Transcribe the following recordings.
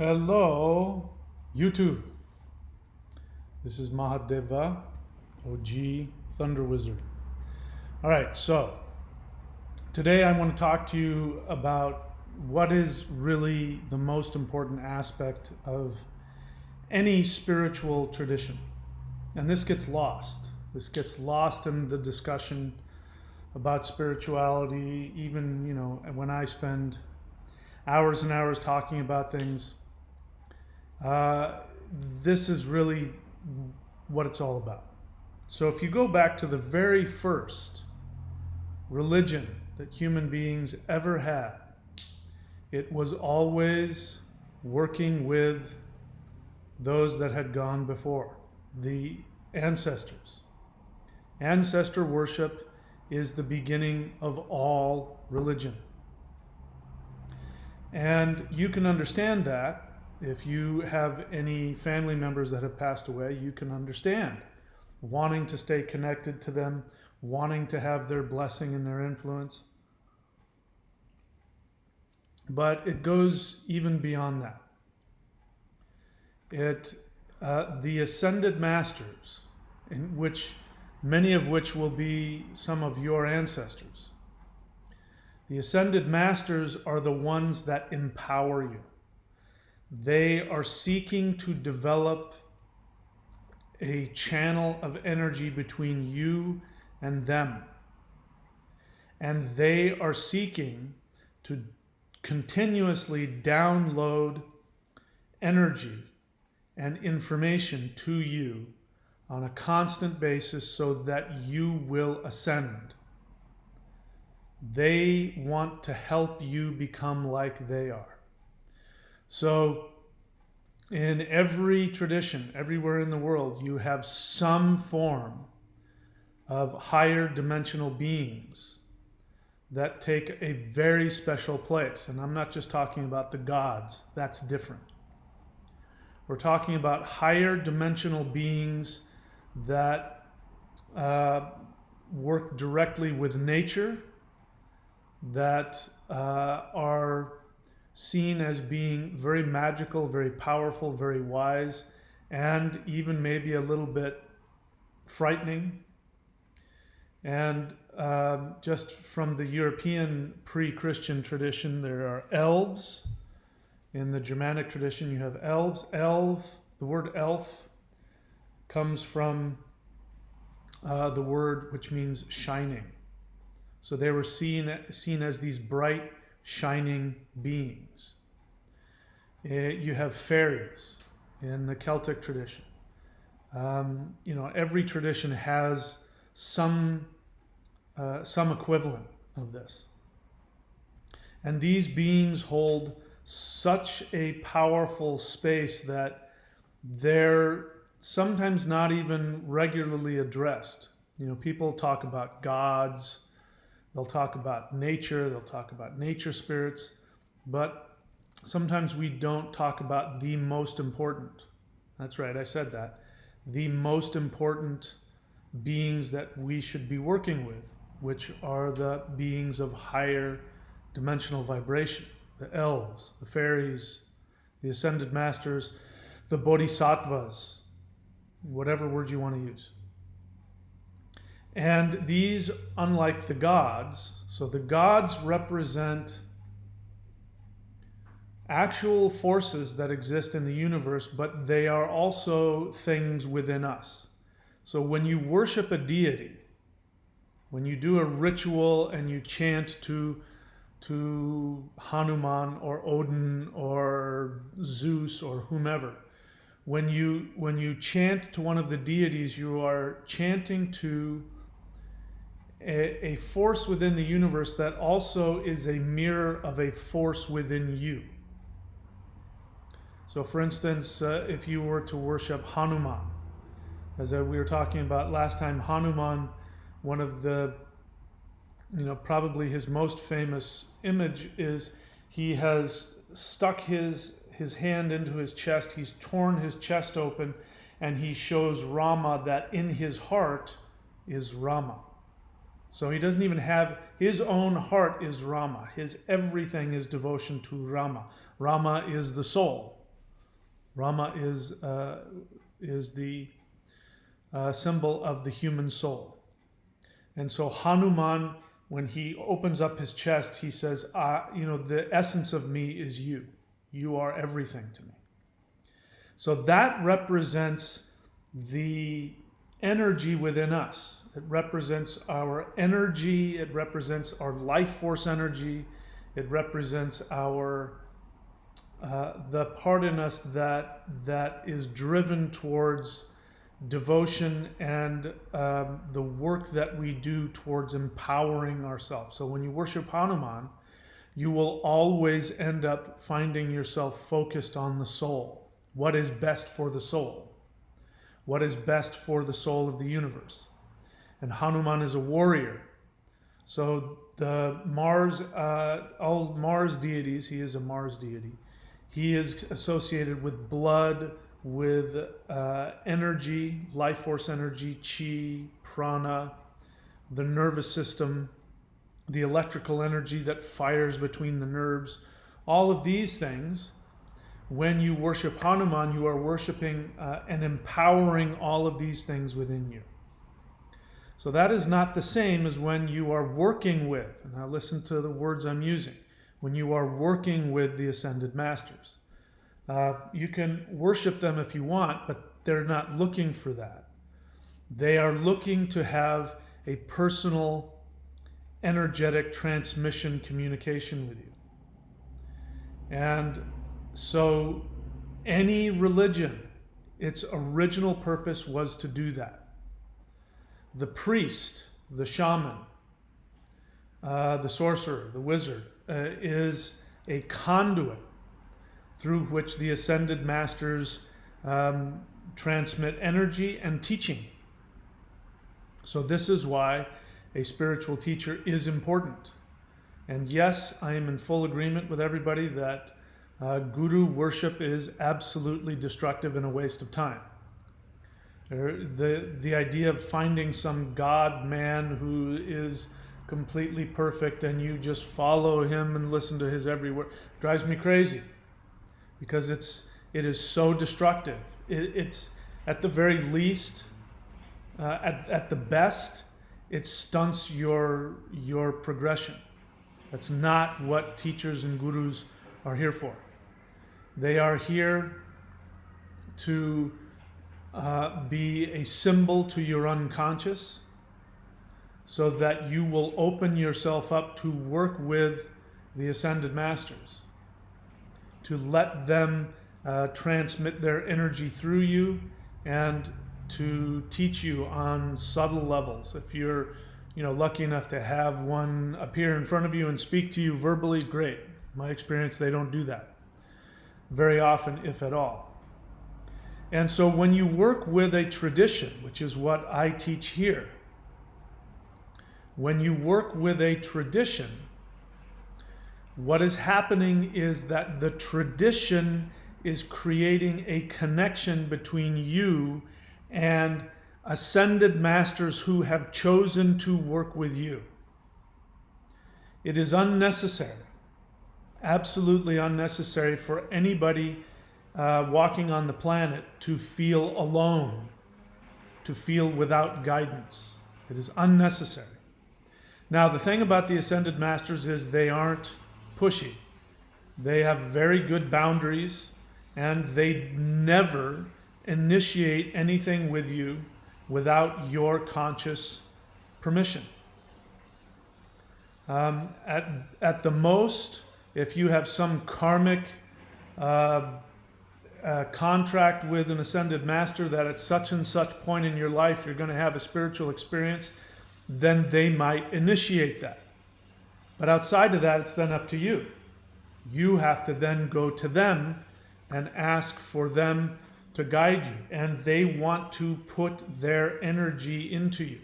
Hello, YouTube. This is Mahadeva, OG Thunder Wizard. All right, so today I want to talk to you about what is really the most important aspect of any spiritual tradition. And this gets lost. This gets lost in the discussion about spirituality, even, when I spend hours and hours talking about things. This is really what it's all about. So if you go back to the very first religion that human beings ever had, it was always working with those that had gone before, the ancestors. Ancestor worship is the beginning of all religion. And you can understand that. If you have any family members that have passed away, you can understand wanting to stay connected to them, wanting to have their blessing and their influence. But it goes even beyond that. The ascended masters, many of which will be some of your ancestors, the ascended masters are the ones that empower you. They are seeking to develop a channel of energy between you and them. And they are seeking to continuously download energy and information to you on a constant basis so that you will ascend. They want to help you become like they are. So in every tradition, everywhere in the world, you have some form of higher dimensional beings that take a very special place. And I'm not just talking about the gods, that's different. We're talking about higher dimensional beings that work directly with nature, that are seen as being very magical, very powerful, very wise, and even maybe a little bit frightening. And just from the European pre-Christian tradition, there are elves. In the Germanic tradition, you have elves. The word elf comes from the word which means shining. So they were seen as these bright, shining beings. You have fairies in the Celtic tradition. Every tradition has some equivalent of this. And these beings hold such a powerful space that they're sometimes not even regularly addressed. People talk about gods, they'll talk about nature, they'll talk about nature spirits, but sometimes we don't talk about the most important. That's right, I said that. The most important beings that we should be working with, which are the beings of higher dimensional vibration, the elves, the fairies, the ascended masters, the bodhisattvas, whatever word you want to use. And these, unlike the gods, so the gods represent actual forces that exist in the universe, but they are also things within us. So when you worship a deity, when you do a ritual and you chant to Hanuman or Odin or Zeus or whomever, when you chant to one of the deities, you are chanting to a force within the universe that also is a mirror of a force within you. So for instance, if you were to worship Hanuman, as we were talking about last time, Hanuman, one of the, probably his most famous image is he has stuck his hand into his chest, he's torn his chest open, and he shows Rama that in his heart is Rama. So he doesn't even have, his own heart is Rama. His everything is devotion to Rama. Rama is the soul. Rama is the symbol of the human soul. And so Hanuman, when he opens up his chest, he says, the essence of me is you. You are everything to me. So that represents the energy within us. It represents our energy. It represents our life force energy. It represents our the part in us that is driven towards devotion and the work that we do towards empowering ourselves. So when you worship Hanuman, you will always end up finding yourself focused on the soul. What is best for the soul? What is best for the soul of the universe? And Hanuman is a warrior. So the all Mars deities, he is a Mars deity. He is associated with blood, with energy, life force energy, chi, prana, the nervous system, the electrical energy that fires between the nerves. All of these things, when you worship Hanuman, you are worshiping and empowering all of these things within you. So that is not the same as when you are working with, and now listen to the words I'm using, when you are working with the Ascended Masters. You can worship them if you want, but they're not looking for that. They are looking to have a personal, energetic transmission communication with you. And so any religion, its original purpose was to do that. The priest, the shaman, the sorcerer, the wizard, is a conduit through which the Ascended Masters transmit energy and teaching. So this is why a spiritual teacher is important. And yes, I am in full agreement with everybody that guru worship is absolutely destructive and a waste of time. The idea of finding some God man who is completely perfect and you just follow him and listen to his every word drives me crazy, because it is so destructive. It's at the very least, at the best, it stunts your progression. That's not what teachers and gurus are here for. They are here to be a symbol to your unconscious, so that you will open yourself up to work with the Ascended Masters, to let them transmit their energy through you and to teach you on subtle levels. If you're lucky enough to have one appear in front of you and speak to you verbally, great. In my experience, they don't do that very often, if at all. And so when you work with a tradition, which is what I teach here, when you work with a tradition, what is happening is that the tradition is creating a connection between you and Ascended Masters who have chosen to work with you. It is unnecessary, absolutely unnecessary for anybody walking on the planet to feel alone, to feel without guidance. It is unnecessary. Now, the thing about the Ascended Masters is they aren't pushy. They have very good boundaries, and they never initiate anything with you without your conscious permission. At the most, if you have some karmic contract with an Ascended Master that at such and such point in your life you're going to have a spiritual experience, then they might initiate that. But outside of that, it's then up to you. You have to then go to them and ask for them to guide you. And they want to put their energy into you.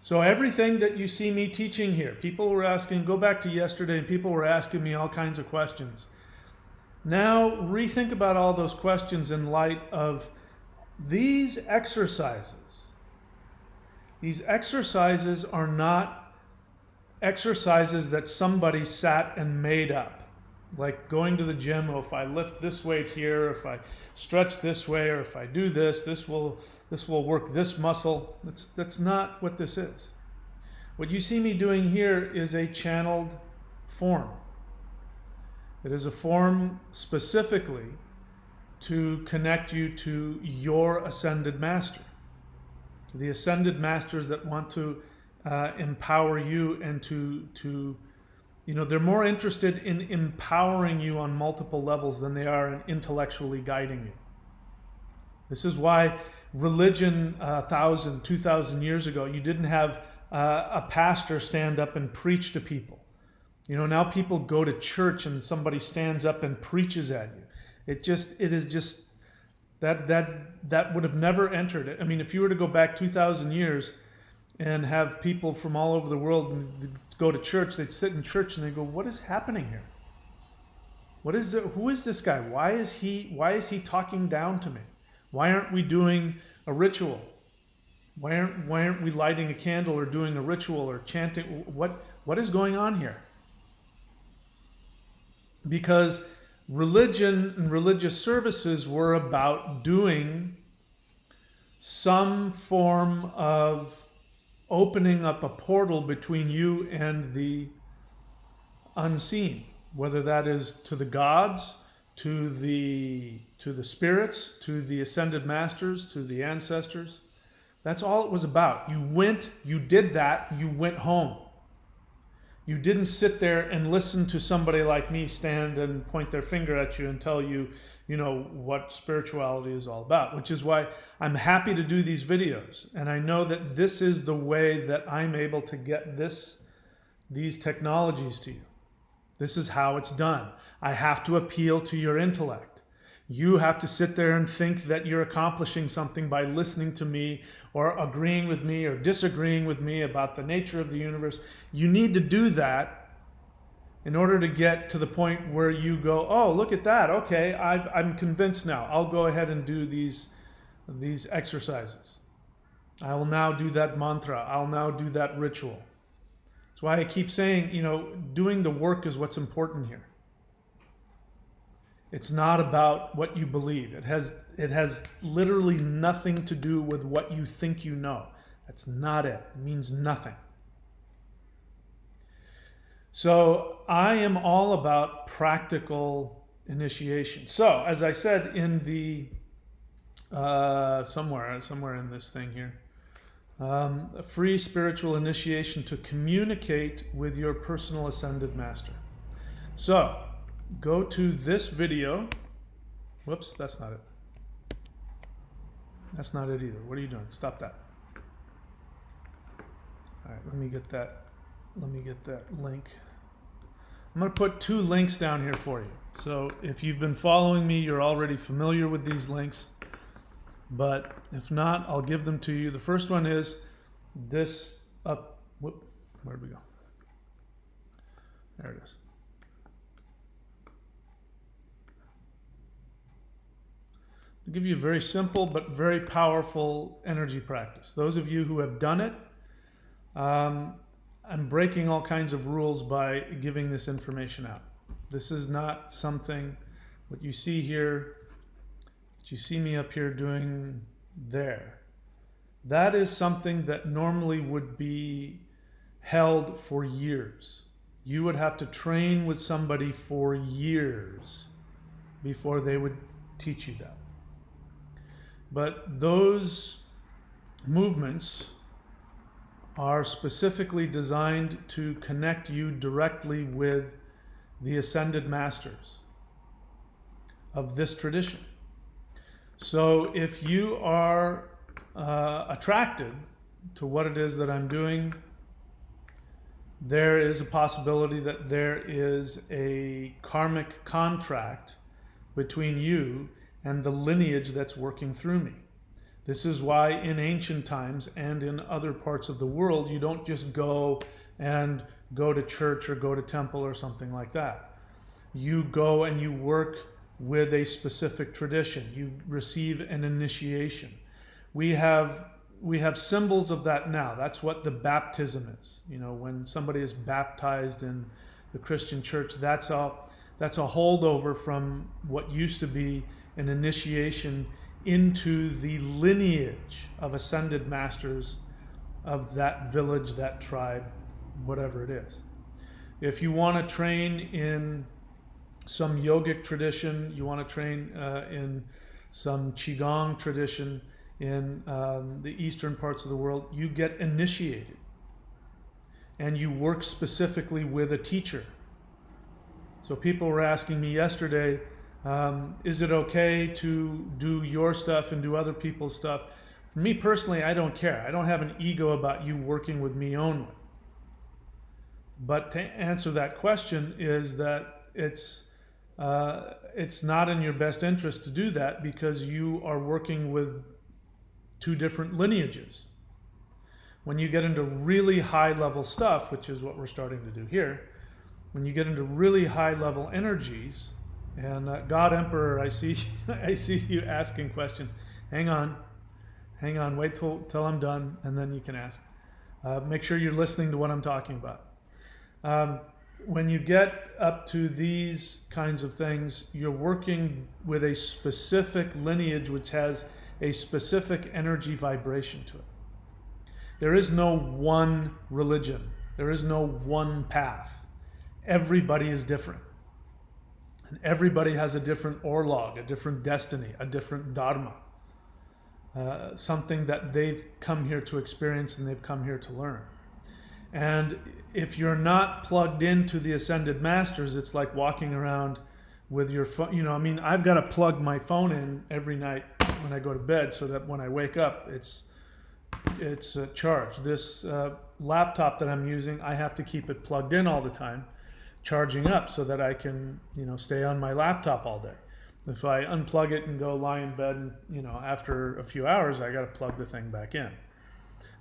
So everything that you see me teaching here, people were asking, go back to yesterday, and people were asking me all kinds of questions. Now rethink about all those questions in light of these exercises. These exercises are not exercises that somebody sat and made up. Like going to the gym, or if I lift this weight here, or if I stretch this way, or if I do this, this will work this muscle. That's not what this is. What you see me doing here is a channeled form. It is a form specifically to connect you to your ascended master, to the ascended masters that want to empower you and to they're more interested in empowering you on multiple levels than they are in intellectually guiding you. This is why religion 1,000, 2,000 years ago, you didn't have a pastor stand up and preach to people. Now people go to church and somebody stands up and preaches at you. It is just that would have never entered it. I mean, if you were to go back 2,000 years and have people from all over the world go to church, they'd sit in church and they go, "What is happening here? What is it? Who is this guy? Why is he talking down to me? Why aren't we doing a ritual? Why aren't we lighting a candle or doing a ritual or chanting? What is going on here?" Because religion and religious services were about doing some form of opening up a portal between you and the unseen, whether that is to the gods, to the spirits, to the ascended masters, to the ancestors. That's all it was about. You did that, you went home. You didn't sit there and listen to somebody like me stand and point their finger at you and tell you, what spirituality is all about, which is why I'm happy to do these videos. And I know that this is the way that I'm able to get these technologies to you. This is how it's done. I have to appeal to your intellect. You have to sit there and think that you're accomplishing something by listening to me or agreeing with me or disagreeing with me about the nature of the universe. You need to do that in order to get to the point where you go, "Oh, look at that. Okay, I'm convinced now. I'll go ahead and do these exercises. I will now do that mantra. I'll now do that ritual." That's why I keep saying, doing the work is what's important here. It's not about what you believe. It has literally nothing to do with what you think you know. That's not it. It means nothing. So I am all about practical initiation. So as I said in the somewhere in this thing here, a free spiritual initiation to communicate with your personal ascended master. So go to this video. Whoops, that's not it. That's not it either. What are you doing? Stop that. All right, let me get that link. I'm going to put 2 links down here for you. So if you've been following me, you're already familiar with these links. But if not, I'll give them to you. The first one is this up. Where'd we go? There it is. I'll give you a very simple but very powerful energy practice. Those of you who have done it, I'm breaking all kinds of rules by giving this information out. This is not something, what you see here, that you see me up here doing there. That is something that normally would be held for years. You would have to train with somebody for years before they would teach you that. But those movements are specifically designed to connect you directly with the ascended masters of this tradition. So if you are attracted to what it is that I'm doing, there is a possibility that there is a karmic contract between you and the lineage that's working through me. This is why in ancient times and in other parts of the world, you don't just go to church or go to temple or something like that. You go and you work with a specific tradition. You receive an initiation. We have symbols of that now. That's what the baptism is. When somebody is baptized in the Christian church, that's all. That's a holdover from what used to be an initiation into the lineage of ascended masters of that village, that tribe, whatever it is. If you want to train in some yogic tradition, you want to train in some qigong tradition in the eastern parts of the world, you get initiated and you work specifically with a teacher. So people were asking me yesterday, is it okay to do your stuff and do other people's stuff? For me personally, I don't care. I don't have an ego about you working with me only. But to answer that question is that it's not in your best interest to do that, because you are working with two different lineages. When you get into really high level stuff, which is what we're starting to do here, when you get into really high level energies, and God Emperor, I see you asking questions. Hang on, wait till I'm done, and then you can ask. Make sure you're listening to what I'm talking about. When you get up to these kinds of things, you're working with a specific lineage which has a specific energy vibration to it. There is no one religion. There is no one path. Everybody is different. And everybody has a different orlog, a different destiny, a different dharma. Something that they've come here to experience and they've come here to learn. And if you're not plugged into the Ascended Masters, it's like walking around with your phone. I've got to plug my phone in every night when I go to bed so that when I wake up, it's charged. This laptop that I'm using, I have to keep it plugged in all the time, charging up so that I can, stay on my laptop all day. If I unplug it and go lie in bed, and, after a few hours, I got to plug the thing back in.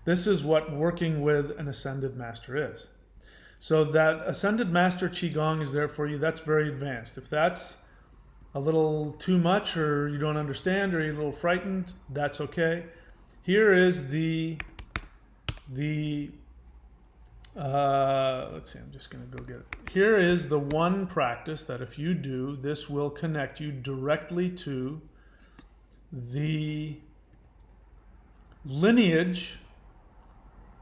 This is what working with an Ascended Master is. So that Ascended Master Qigong is there for you. That's very advanced. If that's a little too much, or you don't understand, or you're a little frightened, that's okay. Here is let's see, I'm just going to go get it. Here is the one practice that if you do, this will connect you directly to the lineage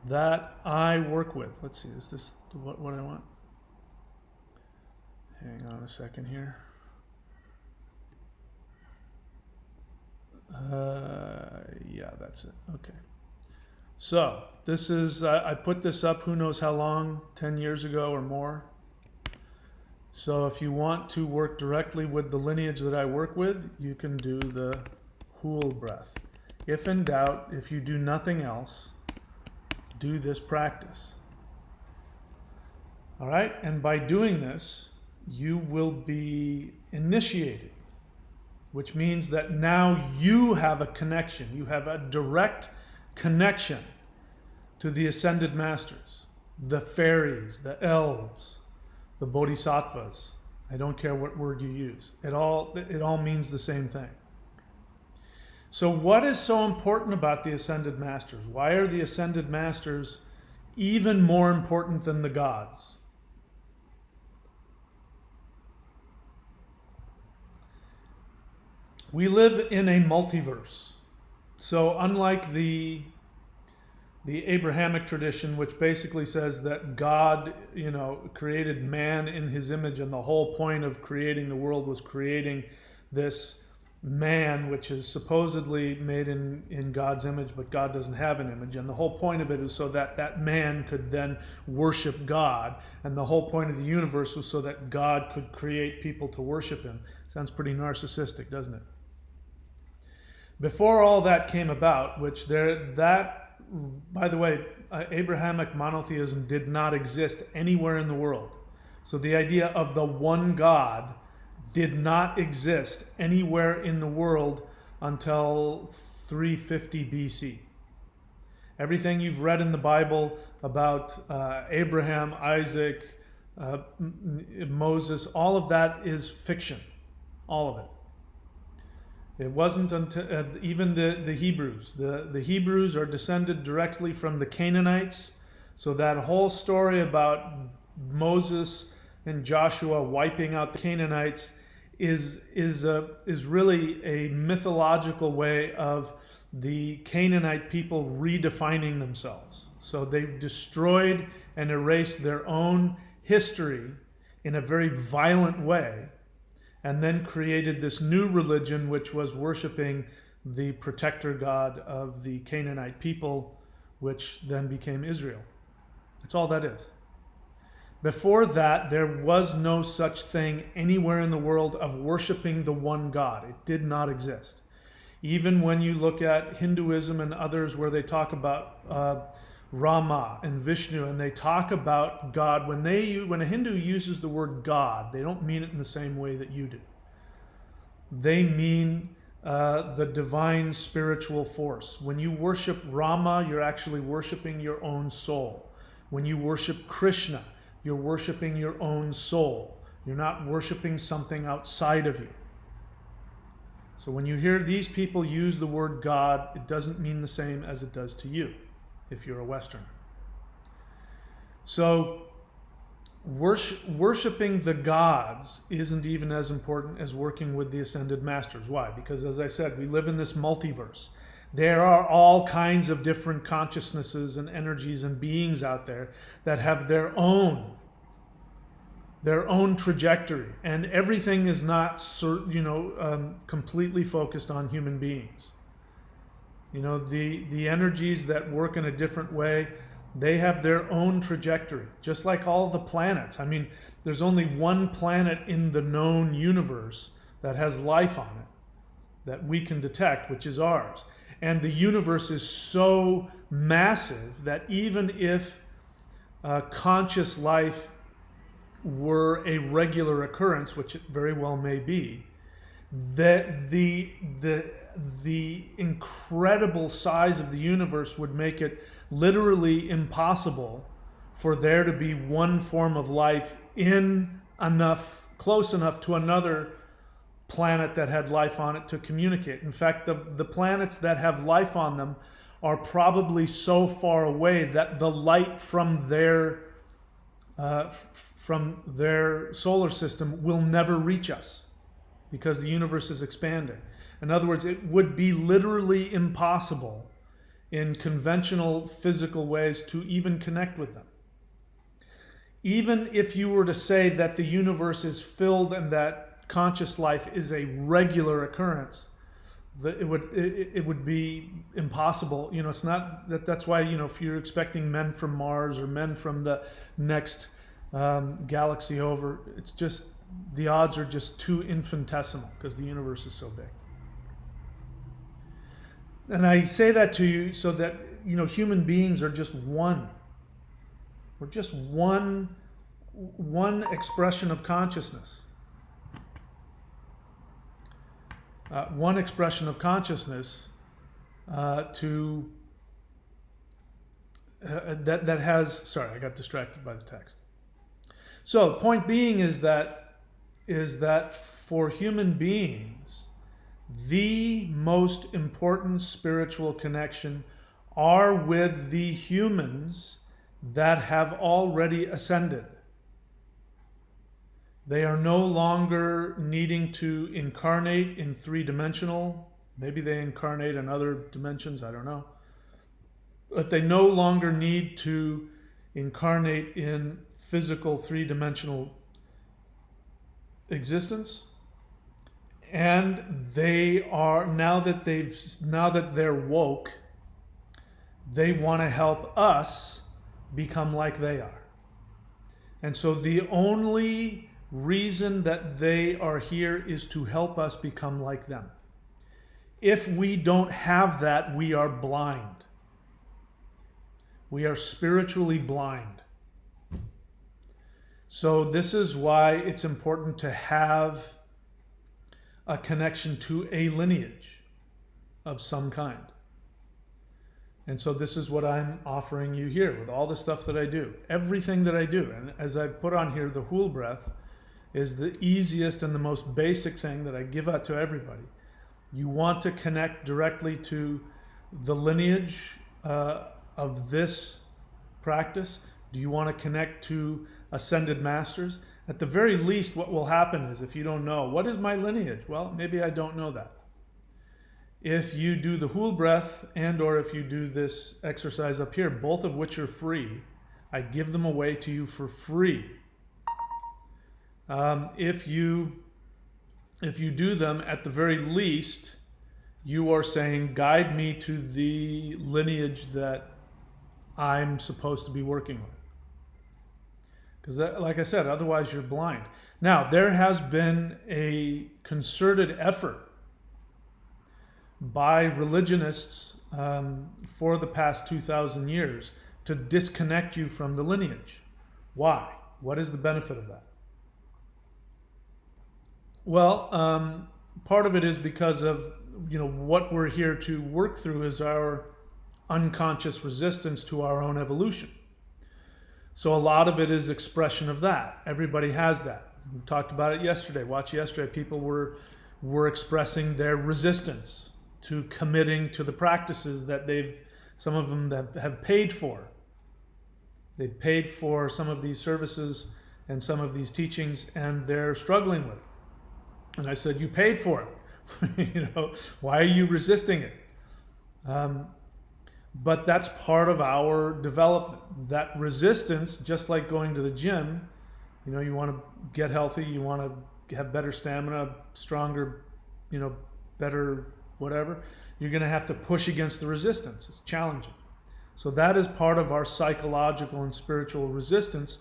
that I work with. Let's see, is this what I want? Hang on a second here. Yeah, that's it. Okay. So this is, I put this up who knows how long, 10 years ago or more. So if you want to work directly with the lineage that I work with, you can do the Hool breath. If in doubt, if you do nothing else, do this practice. All right, and by doing this, you will be initiated, which means that now you have a connection. You have a direct connection to the Ascended Masters, the Fairies, the Elves, the Bodhisattvas. I don't care what word you use. It all means the same thing. So what is so important about the Ascended Masters? Why are the Ascended Masters even more important than the gods? We live in a multiverse. So unlike the Abrahamic tradition, which basically says that God, created man in his image, and the whole point of creating the world was creating this man, which is supposedly made in God's image, but God doesn't have an image. And the whole point of it is so that that man could then worship God. And the whole point of the universe was so that God could create people to worship him. Sounds pretty narcissistic, doesn't it? Before all that came about, by the way, Abrahamic monotheism did not exist anywhere in the world. So the idea of the one God did not exist anywhere in the world until 350 BC. Everything you've read in the Bible about Abraham, Isaac, Moses, all of that is fiction. All of it. It wasn't until even the Hebrews. The Hebrews are descended directly from the Canaanites. So that whole story about Moses and Joshua wiping out the Canaanites is really a mythological way of the Canaanite people redefining themselves. So they've destroyed and erased their own history in a very violent way, and then created this new religion which was worshiping the protector god of the Canaanite people, which then became Israel. That's all that is. Before that, there was no such thing anywhere in the world of worshiping the one God. It did not exist. Even when you look at Hinduism and others where they talk about Rama and Vishnu, and they talk about God, when a Hindu uses the word God, they don't mean it in the same way that you do. They mean the divine spiritual force. When you worship Rama, you're actually worshiping your own soul. When you worship Krishna, you're worshiping your own soul. You're not worshiping something outside of you. So when you hear these people use the word God, it doesn't mean the same as it does to you, if you're a Westerner. So worshiping the gods isn't even as important as working with the ascended masters. Why? Because, as I said, we live in this multiverse. There are all kinds of different consciousnesses and energies and beings out there that have their own trajectory, and everything is not completely focused on human beings. The energies that work in a different way, they have their own trajectory, just like all the planets. I mean, there's only one planet in the known universe that has life on it that we can detect, which is ours. And the universe is so massive that even if conscious life were a regular occurrence, which it very well may be, that the incredible size of the universe would make it literally impossible for there to be one form of life close enough to another planet that had life on it to communicate. In fact, the planets that have life on them are probably so far away that the light from their solar system will never reach us, because the universe is expanding. In other words, it would be literally impossible in conventional physical ways to even connect with them. Even if you were to say that the universe is filled and that conscious life is a regular occurrence, it would be impossible. It's not that's why, if you're expecting men from Mars or men from the next galaxy over, it's just, the odds are just too infinitesimal because the universe is so big. And I say that to you so that, human beings are just one. We're just one expression of consciousness. One expression of consciousness that has, sorry, I got distracted by the text. So the point being is that for human beings, the most important spiritual connection are with the humans that have already ascended. They are no longer needing to incarnate in three-dimensional. Maybe they incarnate in other dimensions, I don't know. But they no longer need to incarnate in physical three-dimensional existence. And they are, now that they're woke, they want to help us become like they are. And so the only reason that they are here is to help us become like them. If we don't have that, we are blind. We are spiritually blind. So this is why it's important to have a connection to a lineage of some kind. And so this is what I'm offering you here with all the stuff that I do, everything that I do. And as I put on here, the Hool breath is the easiest and the most basic thing that I give out to everybody. You want to connect directly to the lineage of this practice? Do you want to connect to ascended masters? At the very least, what will happen is, if you don't know, what is my lineage? Well, maybe I don't know that. If you do the whole breath and or if you do this exercise up here, both of which are free, I give them away to you for free. If you do them, at the very least, you are saying, guide me to the lineage that I'm supposed to be working with. Because, like I said, otherwise you're blind. Now, there has been a concerted effort by religionists for the past 2,000 years to disconnect you from the lineage. Why? What is the benefit of that? Well, part of it is because of what we're here to work through is our unconscious resistance to our own evolution. So a lot of it is expression of that. Everybody has that. We talked about it yesterday. Watch yesterday. People were expressing their resistance to committing to the practices that some of them that have paid for. They've paid for some of these services and some of these teachings, and they're struggling with it. And I said, you paid for it. Why are you resisting it? But that's part of our development. That resistance, just like going to the gym, you want to get healthy, you want to have better stamina, stronger, better whatever, you're going to have to push against the resistance. It's challenging. So that is part of our psychological and spiritual resistance.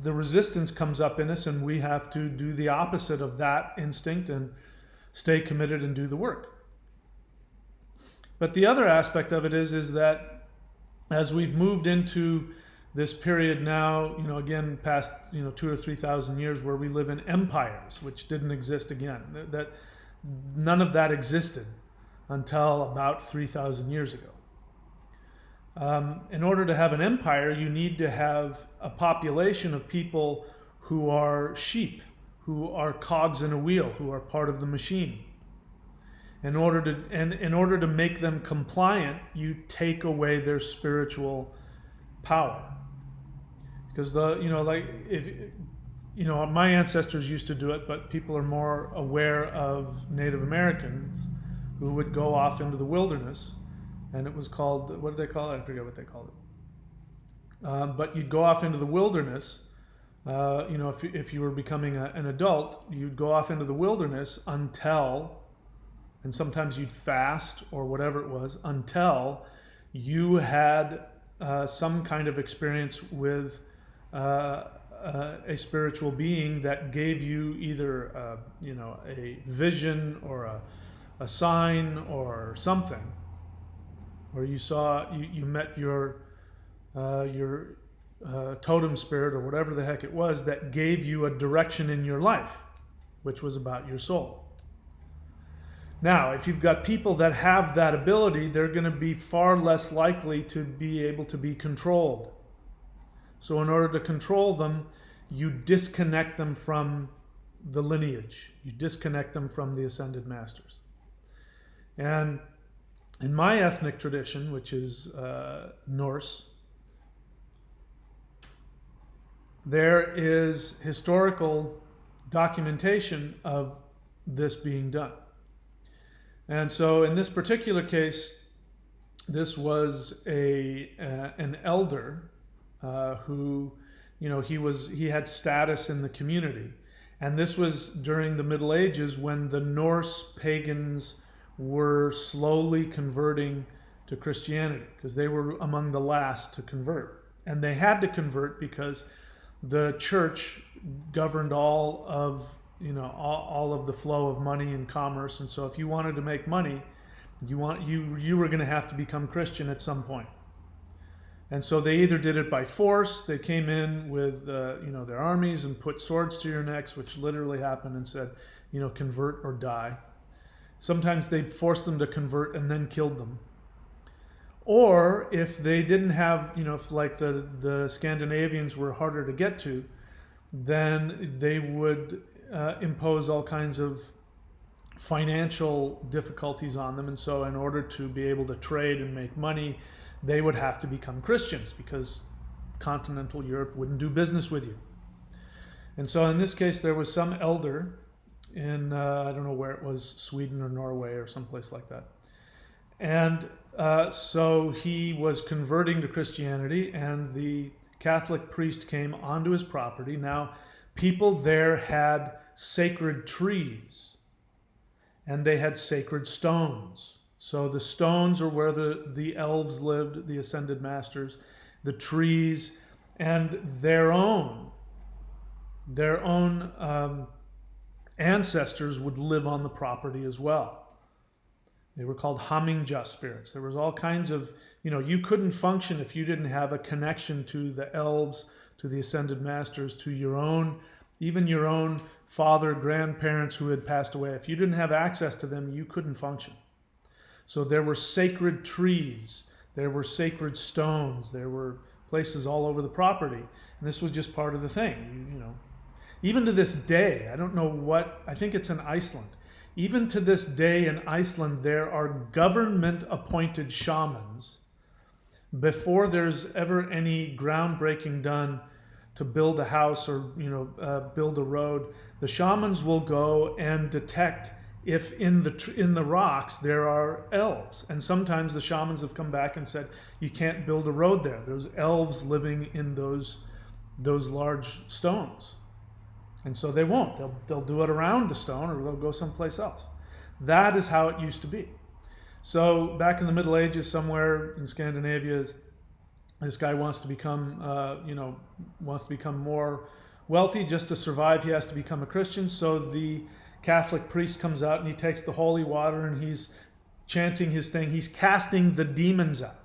The resistance comes up in us, and we have to do the opposite of that instinct and stay committed and do the work. But the other aspect of it is that as we've moved into this period now, again, past 2,000 or 3,000 years, where we live in empires, which didn't exist again, that none of that existed until about 3,000 years ago. In order to have an empire, you need to have a population of people who are sheep, who are cogs in a wheel, who are part of the machine. In order to make them compliant, you take away their spiritual power. Because my ancestors used to do it, but people are more aware of Native Americans who would go off into the wilderness, and it was called, what did they call it? I forget what they called it. But you'd go off into the wilderness. If you were becoming an adult, you'd go off into the wilderness and sometimes you'd fast or whatever it was, until you had some kind of experience with a spiritual being that gave you either a vision or a sign or something, or you met your totem spirit or whatever the heck it was that gave you a direction in your life, which was about your soul. Now, if you've got people that have that ability, they're going to be far less likely to be able to be controlled. So in order to control them, you disconnect them from the lineage. You disconnect them from the ascended masters. And in my ethnic tradition, which is Norse, there is historical documentation of this being done. And so in this particular case, this was an elder who, he had status in the community. And this was during the Middle Ages, when the Norse pagans were slowly converting to Christianity, because they were among the last to convert. And they had to convert because the church governed all of the flow of money and commerce. And so if you wanted to make money, you were going to have to become Christian at some point. And so they either did it by force, they came in with their armies and put swords to your necks, which literally happened, and said, convert or die. Sometimes they forced them to convert and then killed them. Or if they didn't have, if like the Scandinavians were harder to get to, then they would impose all kinds of financial difficulties on them. And so in order to be able to trade and make money, they would have to become Christians, because continental Europe wouldn't do business with you. And so in this case, there was some elder in, I don't know where it was, Sweden or Norway or someplace like that. And so he was converting to Christianity, and the Catholic priest came onto his property. Now, people there had sacred trees, and they had sacred stones. So the stones are where the elves lived, the ascended masters, the trees, and their own ancestors would live on the property as well. They were called Hamingja spirits. There was all kinds of, you couldn't function if you didn't have a connection to the elves, to the ascended masters, to even your own father, grandparents who had passed away. If you didn't have access to them, you couldn't function. So there were sacred trees, there were sacred stones, there were places all over the property. And this was just part of the thing, Even to this day, I think it's in Iceland. Even to this day in Iceland, there are government-appointed shamans. Before there's ever any groundbreaking done to build a house or build a road, the shamans will go and detect if in the rocks there are elves. And sometimes the shamans have come back and said, you can't build a road there. There's elves living in those large stones. And so they won't. They'll do it around the stone, or they'll go someplace else. That is how it used to be. So back in the Middle Ages, somewhere in Scandinavia, this guy wants to become more wealthy. Just to survive, he has to become a Christian. So the Catholic priest comes out and he takes the holy water and he's chanting his thing. He's casting the demons out.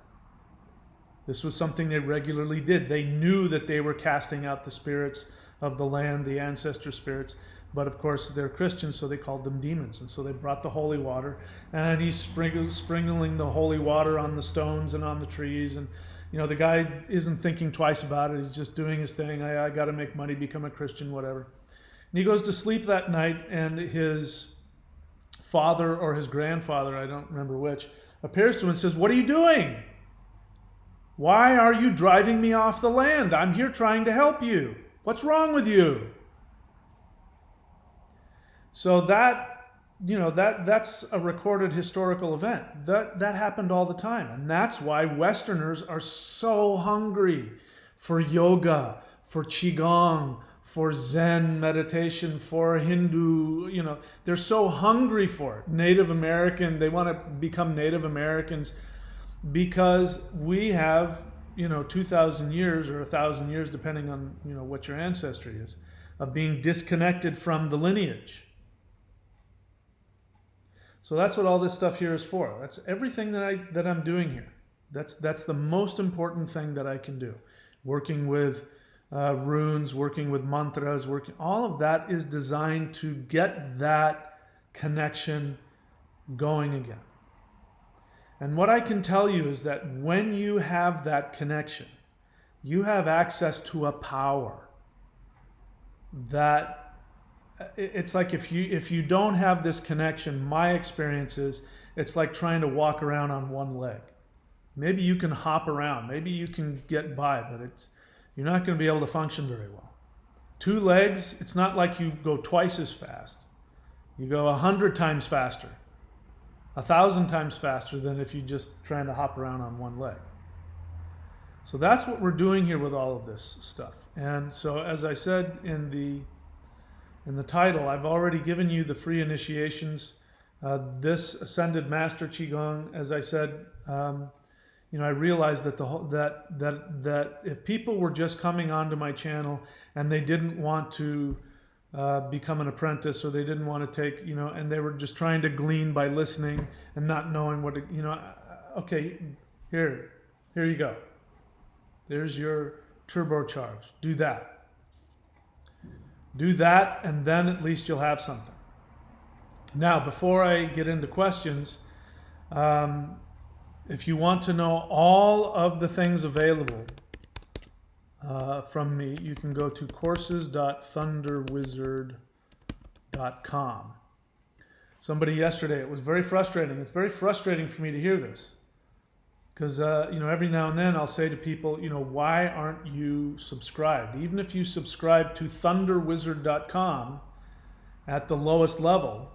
This was something they regularly did. They knew that they were casting out the spirits of the land, the ancestor spirits, but of course they're Christians, so they called them demons. And so they brought the holy water, and he's sprinkling the holy water on the stones and on the trees. And the guy isn't thinking twice about it. He's just doing his thing. I got to make money, become a Christian, whatever. And he goes to sleep that night, and his father or his grandfather, I don't remember which, appears to him and says, "What are you doing? Why are you driving me off the land? I'm here trying to help you. What's wrong with you?" So that's a recorded historical event. That happened all the time. And that's why Westerners are so hungry for yoga, for Qigong, for Zen meditation, for Hindu, they're so hungry for it. Native American, they want to become Native Americans because we have 2,000 years or 1,000 years, depending on what your ancestry is, of being disconnected from the lineage. So that's what all this stuff here is for. That's everything that I'm doing here. That's the most important thing that I can do. Working with runes, working with mantras, all of that is designed to get that connection going again. And what I can tell you is that when you have that connection, you have access to a power that it's like if you don't have this connection, my experience is it's like trying to walk around on one leg. Maybe you can hop around, maybe you can get by, but you're not going to be able to function very well. 2 legs, it's not like you go twice as fast. You go 100 times faster. 1,000 times faster than if you're just trying to hop around on one leg. So that's what we're doing here with all of this stuff. And so, as I said in the title, I've already given you the free initiations. This Ascended Master Qigong, as I said, I realized that that if people were just coming onto my channel and they didn't want to become an apprentice, or they didn't want to take, and they were just trying to glean by listening and not knowing what okay, here you go. There's your turbocharge. Do that, and then at least you'll have something. Now, before I get into questions, if you want to know all of the things available from me, you can go to courses.thunderwizard.com. Somebody yesterday, it was very frustrating. It's very frustrating for me to hear this. Because, every now and then I'll say to people, why aren't you subscribed? Even if you subscribe to thunderwizard.com at the lowest level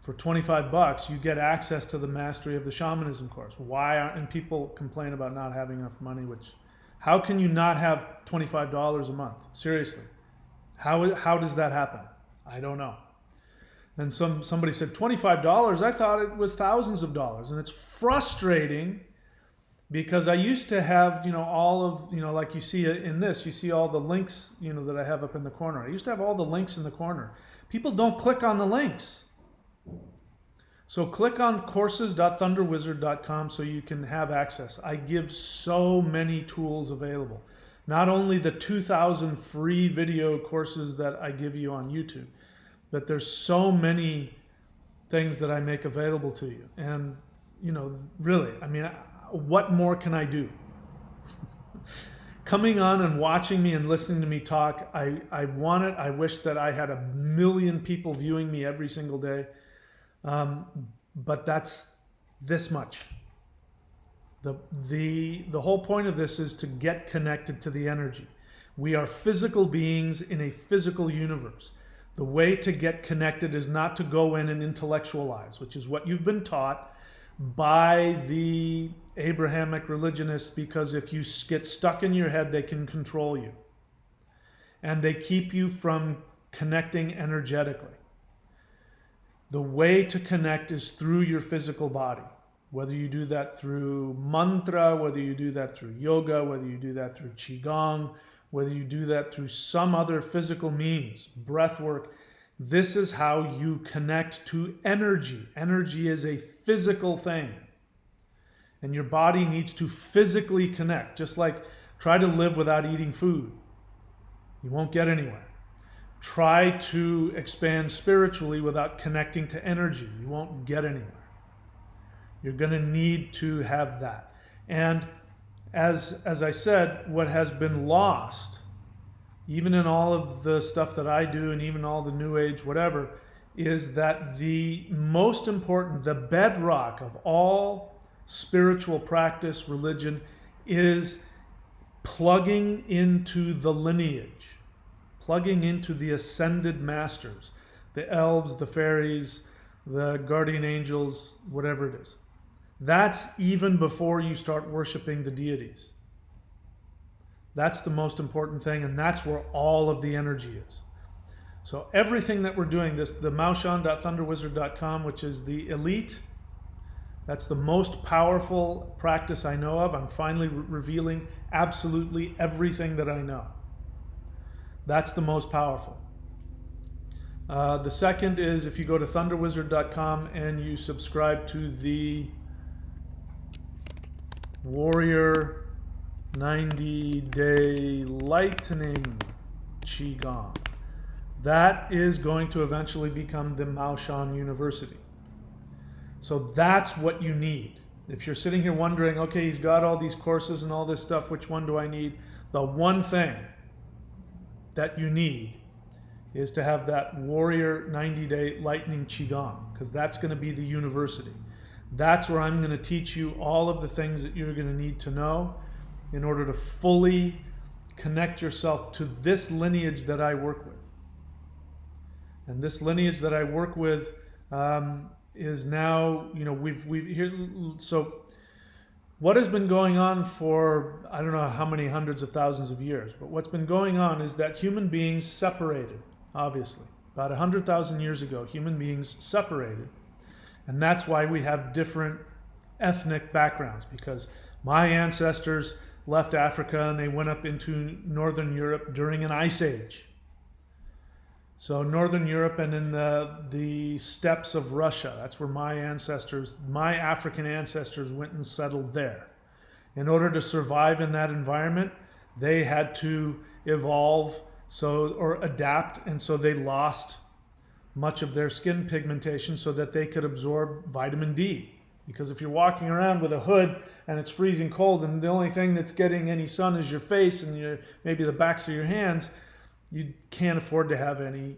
for $25, you get access to the Mastery of the Shamanism course. Why aren't, and people complain about not having enough money, which, how can you not have $25 a month? Seriously. How does that happen? I don't know. And somebody said, $25? I thought it was thousands of dollars. And it's frustrating because I used to have, all of, like you see in this, you see all the links, that I have up in the corner. I used to have all the links in the corner. People don't click on the links. So click on courses.thunderwizard.com so you can have access. I give so many tools available. Not only the 2,000 free video courses that I give you on YouTube, but there's so many things that I make available to you. And, really, what more can I do? Coming on and watching me and listening to me talk, I want it. I wish that I had 1 million people viewing me every single day. But that's this much. The whole point of this is to get connected to the energy. We are physical beings in a physical universe. The way to get connected is not to go in and intellectualize, which is what you've been taught by the Abrahamic religionists, because if you get stuck in your head, they can control you. And they keep you from connecting energetically. The way to connect is through your physical body. Whether you do that through mantra, whether you do that through yoga, whether you do that through qigong, whether you do that through some other physical means, breath work, this is how you connect to energy. Energy is a physical thing. And your body needs to physically connect. Just like try to live without eating food. You won't get anywhere. Try to expand spiritually without connecting to energy. You won't get anywhere. You're going to need to have that. And as I said, what has been lost, even in all of the stuff that I do and even all the New Age, whatever, is that the most important, the bedrock of all spiritual practice, religion, is plugging into the lineage, plugging into the ascended masters, the elves, the fairies, the guardian angels, whatever it is. That's even before you start worshiping the deities. That's the most important thing, and that's where all of the energy is. So everything that we're doing, the maoshan.thunderwizard.com, which is the elite, that's the most powerful practice I know of. I'm finally revealing absolutely everything that I know. That's the most powerful. The second is if you go to thunderwizard.com and you subscribe to the Warrior 90-Day Lightning Qigong. That is going to eventually become the Maoshan University. So that's what you need. If you're sitting here wondering, okay, he's got all these courses and all this stuff, which one do I need? The one thing that you need is to have that Warrior 90-Day Lightning Qigong, because that's going to be the university. That's where I'm going to teach you all of the things that you're going to need to know in order to fully connect yourself to this lineage that I work with. And this lineage that I work with is now, we've here. So what has been going on for, I don't know how many hundreds of thousands of years, but what's been going on is that human beings separated, obviously. About 100,000 years ago, human beings separated. And that's why we have different ethnic backgrounds, because my ancestors left Africa and they went up into Northern Europe during an ice age. So Northern Europe and in the steppes of Russia, that's where my African ancestors went and settled there. In order to survive in that environment, they had to evolve or adapt, and so they lost much of their skin pigmentation so that they could absorb vitamin D. Because if you're walking around with a hood and it's freezing cold and the only thing that's getting any sun is your face and maybe the backs of your hands, you can't afford to have any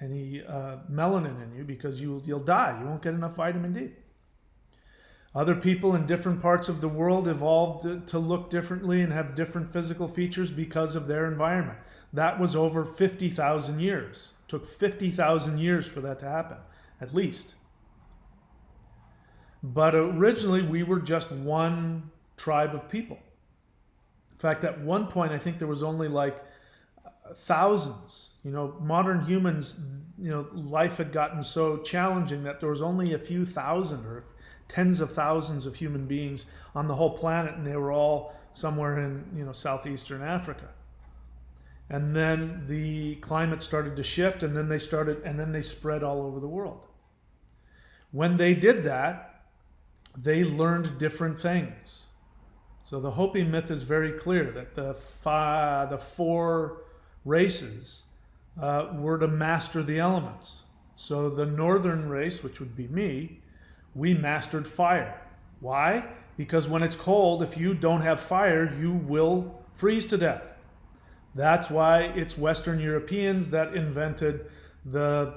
melanin in you because you'll die. You won't get enough vitamin D. Other people in different parts of the world evolved to look differently and have different physical features because of their environment. That was over 50,000 years. It took 50,000 years for that to happen, at least. But originally, we were just one tribe of people. In fact, at one point, I think there was only like thousands. Modern humans, life had gotten so challenging that there was only a few thousand or tens of thousands of human beings on the whole planet, and they were all somewhere in southeastern Africa. And then the climate started to shift, and then they spread all over the world. When they did that, they learned different things. So the Hopi myth is very clear that the four races were to master the elements. So the northern race, which would be me, we mastered fire. Why? Because when it's cold, if you don't have fire, you will freeze to death. That's why it's Western Europeans that invented the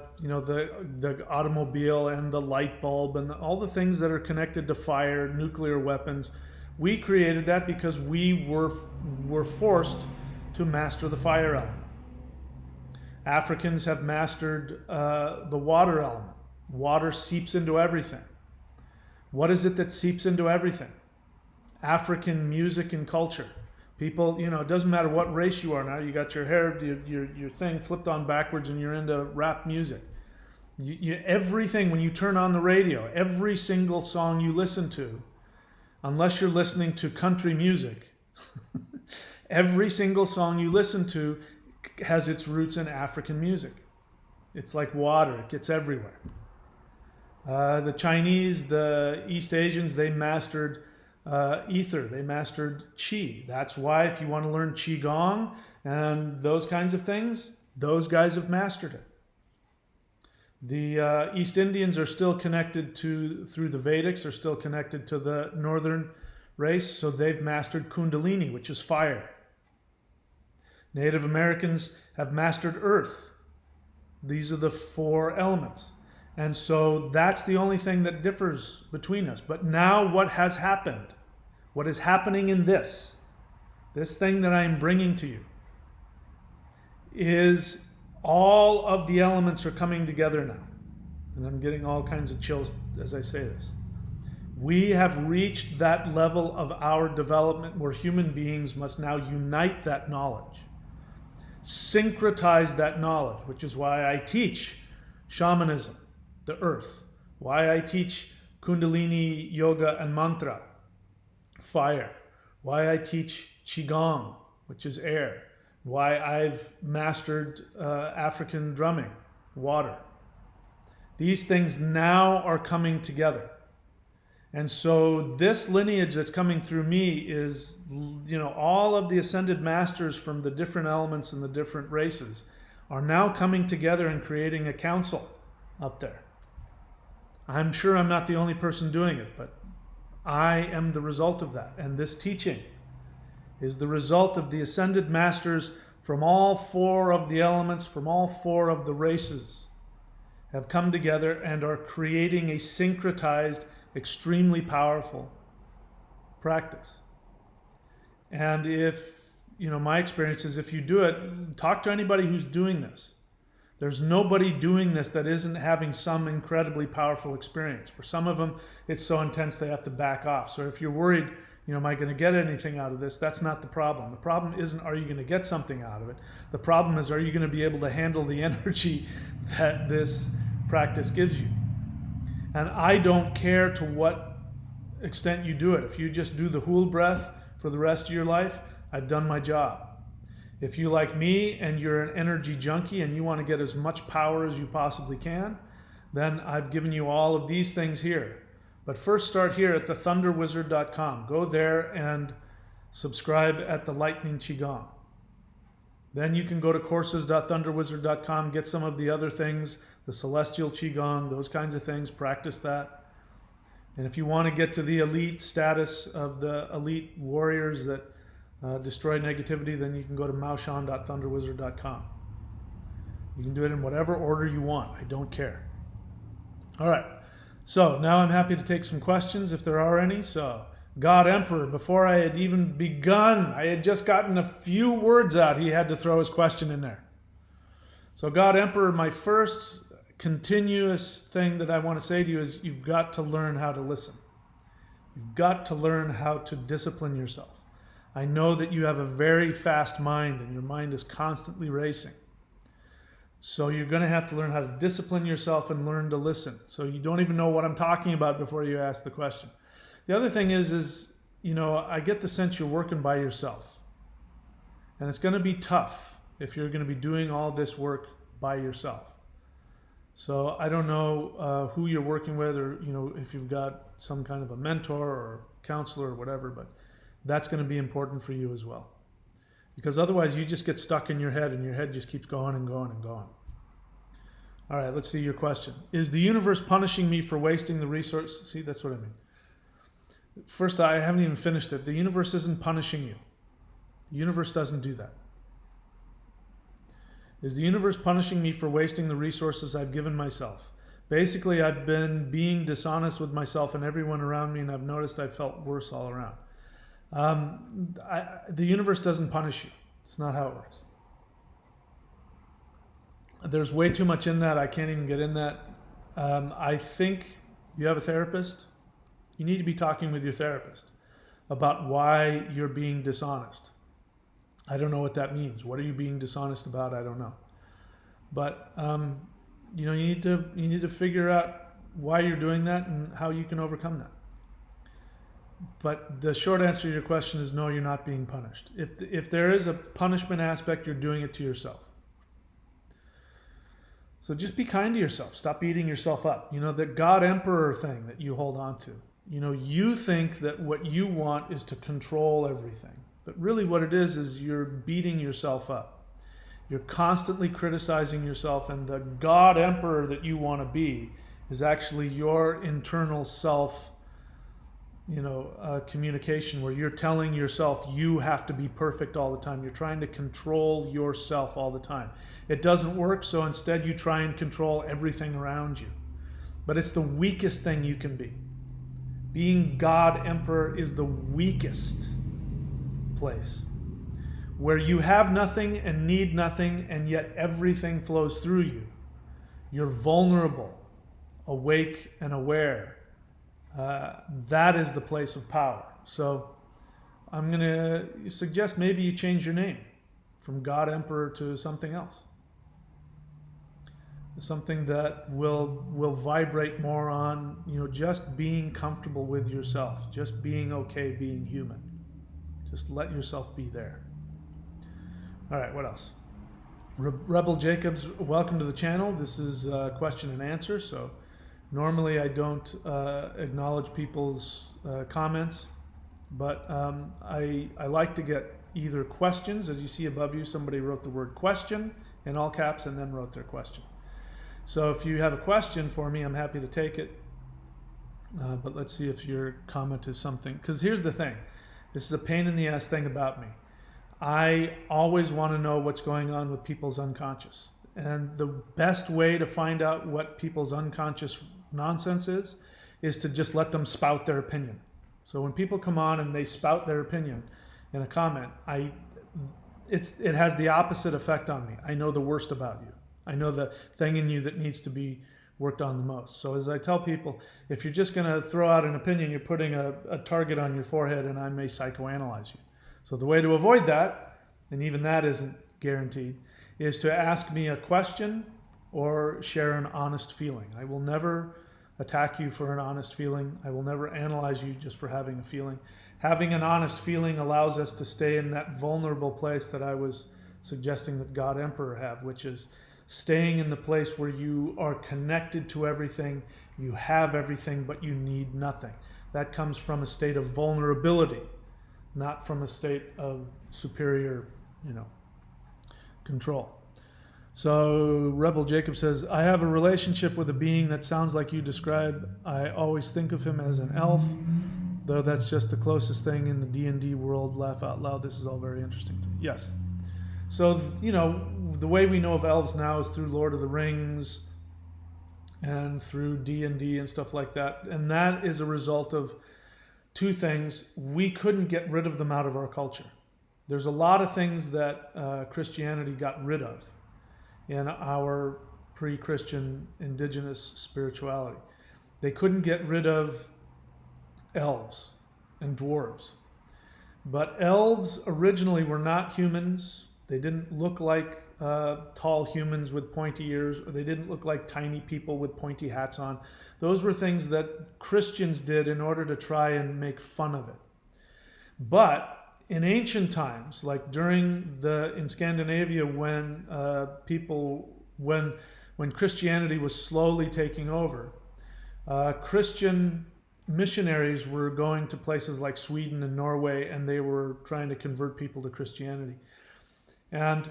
automobile and the light bulb and all the things that are connected to fire, nuclear weapons. We created that because we were forced to master the fire element. Africans have mastered the water element. Water seeps into everything. What is it that seeps into everything? African music and culture. People, it doesn't matter what race you are now. You got your hair, your thing flipped on backwards, and you're into rap music. Everything, when you turn on the radio, every single song you listen to, unless you're listening to country music, every single song you listen to has its roots in African music. It's like water, it gets everywhere. The Chinese, the East Asians, they mastered ether, they mastered qi. That's why if you want to learn qigong and those kinds of things, those guys have mastered it. The East Indians are still connected through the Vedics, are still connected to the northern race, so they've mastered kundalini, which is fire. Native Americans have mastered earth. These are the four elements. And so that's the only thing that differs between us. But now what has happened, what is happening in this thing that I am bringing to you, is all of the elements are coming together now. And I'm getting all kinds of chills as I say this. We have reached that level of our development where human beings must now unite that knowledge, syncretize that knowledge, which is why I teach shamanism, the earth, why I teach Kundalini yoga and mantra, fire, why I teach Qigong, which is air, why I've mastered African drumming, water. These things now are coming together. And so this lineage that's coming through me is, all of the ascended masters from the different elements and the different races are now coming together and creating a council up there. I'm sure I'm not the only person doing it, but I am the result of that. And this teaching is the result of the ascended masters from all four of the elements, from all four of the races, have come together and are creating a syncretized, extremely powerful practice. And if, my experience is if you do it, talk to anybody who's doing this. There's nobody doing this that isn't having some incredibly powerful experience. For some of them, it's so intense they have to back off. So if you're worried, am I going to get anything out of this? That's not the problem. The problem isn't, are you going to get something out of it? The problem is, are you going to be able to handle the energy that this practice gives you? And I don't care to what extent you do it. If you just do the whole breath for the rest of your life, I've done my job. If you like me and you're an energy junkie and you want to get as much power as you possibly can, then I've given you all of these things here. But first start here at thethunderwizard.com. Go there and subscribe at the Lightning Qigong. Then you can go to courses.thunderwizard.com, get some of the other things, the Celestial Qigong, those kinds of things, practice that. And if you want to get to the elite status of the elite warriors that destroy negativity, then you can go to maoshan.thunderwizard.com. You can do it in whatever order you want. I don't care. All right. So now I'm happy to take some questions if there are any. So, God Emperor, before I had even begun, I had just gotten a few words out, he had to throw his question in there. So, God Emperor, my first continuous thing that I want to say to you is you've got to learn how to listen. You've got to learn how to discipline yourself. I know that you have a very fast mind and your mind is constantly racing. So you're going to have to learn how to discipline yourself and learn to listen. So you don't even know what I'm talking about before you ask the question. The other thing is, I get the sense you're working by yourself. And it's going to be tough if you're going to be doing all this work by yourself. So I don't know who you're working with, or if you've got some kind of a mentor or counselor or whatever, but that's going to be important for you as well. Because otherwise you just get stuck in your head and your head just keeps going and going and going. All right, let's see your question. Is the universe punishing me for wasting the resource? See, that's what I mean. First, I haven't even finished it. The universe isn't punishing you. The universe doesn't do that. Is the universe punishing me for wasting the resources I've given myself? Basically, I've been being dishonest with myself and everyone around me, and I've noticed I've felt worse all around. The universe doesn't punish you. It's not how it works. There's way too much in that. I can't even get in that. I think you have a therapist. You need to be talking with your therapist about why you're being dishonest. I don't know what that means. What are you being dishonest about? I don't know. But you need to figure out why you're doing that and how you can overcome that. But the short answer to your question is no, you're not being punished. If there is a punishment aspect, you're doing it to yourself. So just be kind to yourself. Stop beating yourself up. The God Emperor thing that you hold on to. You think that what you want is to control everything. But really what it is you're beating yourself up. You're constantly criticizing yourself, and the God Emperor that you want to be is actually your internal self communication, where you're telling yourself you have to be perfect all the time. You're trying to control yourself all the time. It doesn't work, so instead you try and control everything around you. But it's the weakest thing you can be. Being God Emperor is the weakest place, where you have nothing and need nothing, and yet everything flows through you. You're vulnerable, awake and aware. That is the place of power. So I'm going to suggest maybe you change your name from God Emperor to something else. Something that will vibrate more on, just being comfortable with yourself, just being okay being human. Just let yourself be there. All right, what else? Rebel Jacobs, welcome to the channel. This is question and answer. So normally I don't acknowledge people's comments, but I like to get either questions. As you see above you, somebody wrote the word question in all caps and then wrote their question. So if you have a question for me, I'm happy to take it. But let's see if your comment is something. Because here's the thing. This is a pain in the ass thing about me. I always want to know what's going on with people's unconscious. And the best way to find out what people's unconscious nonsense is to just let them spout their opinion. So when people come on and they spout their opinion in a comment, it has the opposite effect on me. I know the worst about you. I know the thing in you that needs to be worked on the most. So as I tell people, if you're just going to throw out an opinion, you're putting a target on your forehead, and I may psychoanalyze you. So the way to avoid that, and even that isn't guaranteed, is to ask me a question or share an honest feeling. I will never attack you for an honest feeling. I will never analyze you just for having a feeling. Having an honest feeling allows us to stay in that vulnerable place that I was suggesting that God Emperor have, which is staying in the place where you are connected to everything, you have everything, but you need nothing. That comes from a state of vulnerability, not from a state of superior, control. So Rebel Jacob says, I have a relationship with a being that sounds like you describe. I always think of him as an elf, though that's just the closest thing in the D&D world. Laugh out loud. This is all very interesting to me. Yes. So, the way we know of elves now is through Lord of the Rings, and through D&D and stuff like that. And that is a result of two things. We couldn't get rid of them out of our culture. There's a lot of things that Christianity got rid of in our pre-Christian indigenous spirituality. They couldn't get rid of elves and dwarves. But elves originally were not humans. They didn't look like tall humans with pointy ears, or they didn't look like tiny people with pointy hats on. Those were things that Christians did in order to try and make fun of it. But in ancient times, like in Scandinavia, when when Christianity was slowly taking over, Christian missionaries were going to places like Sweden and Norway, and they were trying to convert people to Christianity. And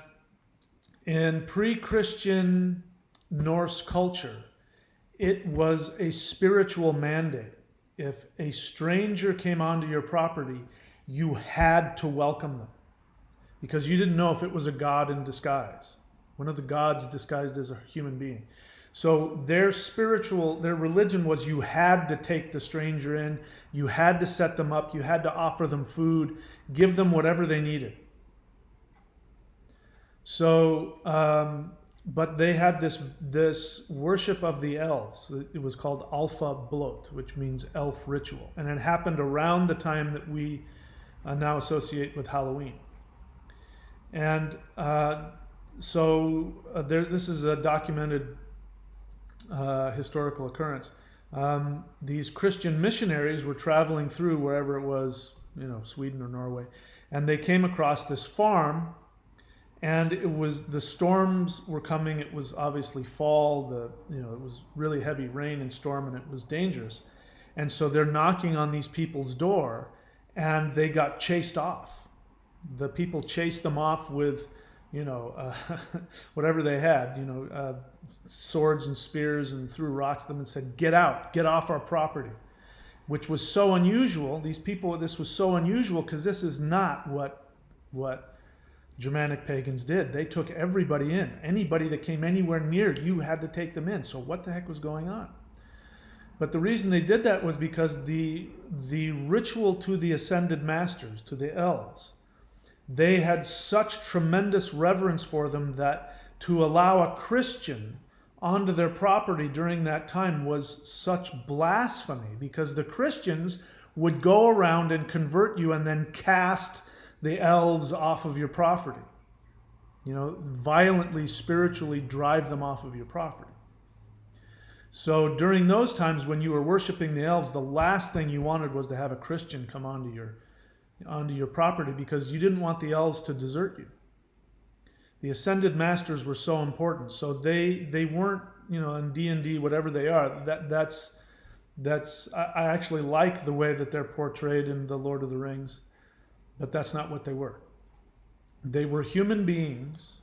in pre-Christian Norse culture, it was a spiritual mandate. If a stranger came onto your property, you had to welcome them, because you didn't know if it was a god in disguise, one of the gods disguised as a human being. So their religion was you had to take the stranger in, you had to set them up, you had to offer them food, give them whatever they needed. So, but they had this worship of the elves. It was called Alpha Blot, which means elf ritual. And it happened around the time that we now associate with Halloween. And this is a documented historical occurrence. These Christian missionaries were traveling through wherever it was, Sweden or Norway, and they came across this farm, and the storms were coming. It was obviously fall. It was really heavy rain and storm, and it was dangerous. And so they're knocking on these people's door, and they got chased off. The people chased them off with whatever they had, swords and spears, and threw rocks at them and said, "Get out, get off our property," which was so unusual. This was so unusual because this is not what Germanic pagans did. They took everybody in. Anybody that came anywhere near, you had to take them in. So what the heck was going on? But the reason they did that was because the ritual to the ascended masters, to the elves, they had such tremendous reverence for them that to allow a Christian onto their property during that time was such blasphemy, because the Christians would go around and convert you and then cast the elves off of your property. Violently, spiritually drive them off of your property. So during those times when you were worshiping the elves, the last thing you wanted was to have a Christian come onto your property, because you didn't want the elves to desert you. The ascended masters were so important. So they weren't, in D&D, whatever they are, that's I actually like the way that they're portrayed in the Lord of the Rings, but that's not what they were. They were human beings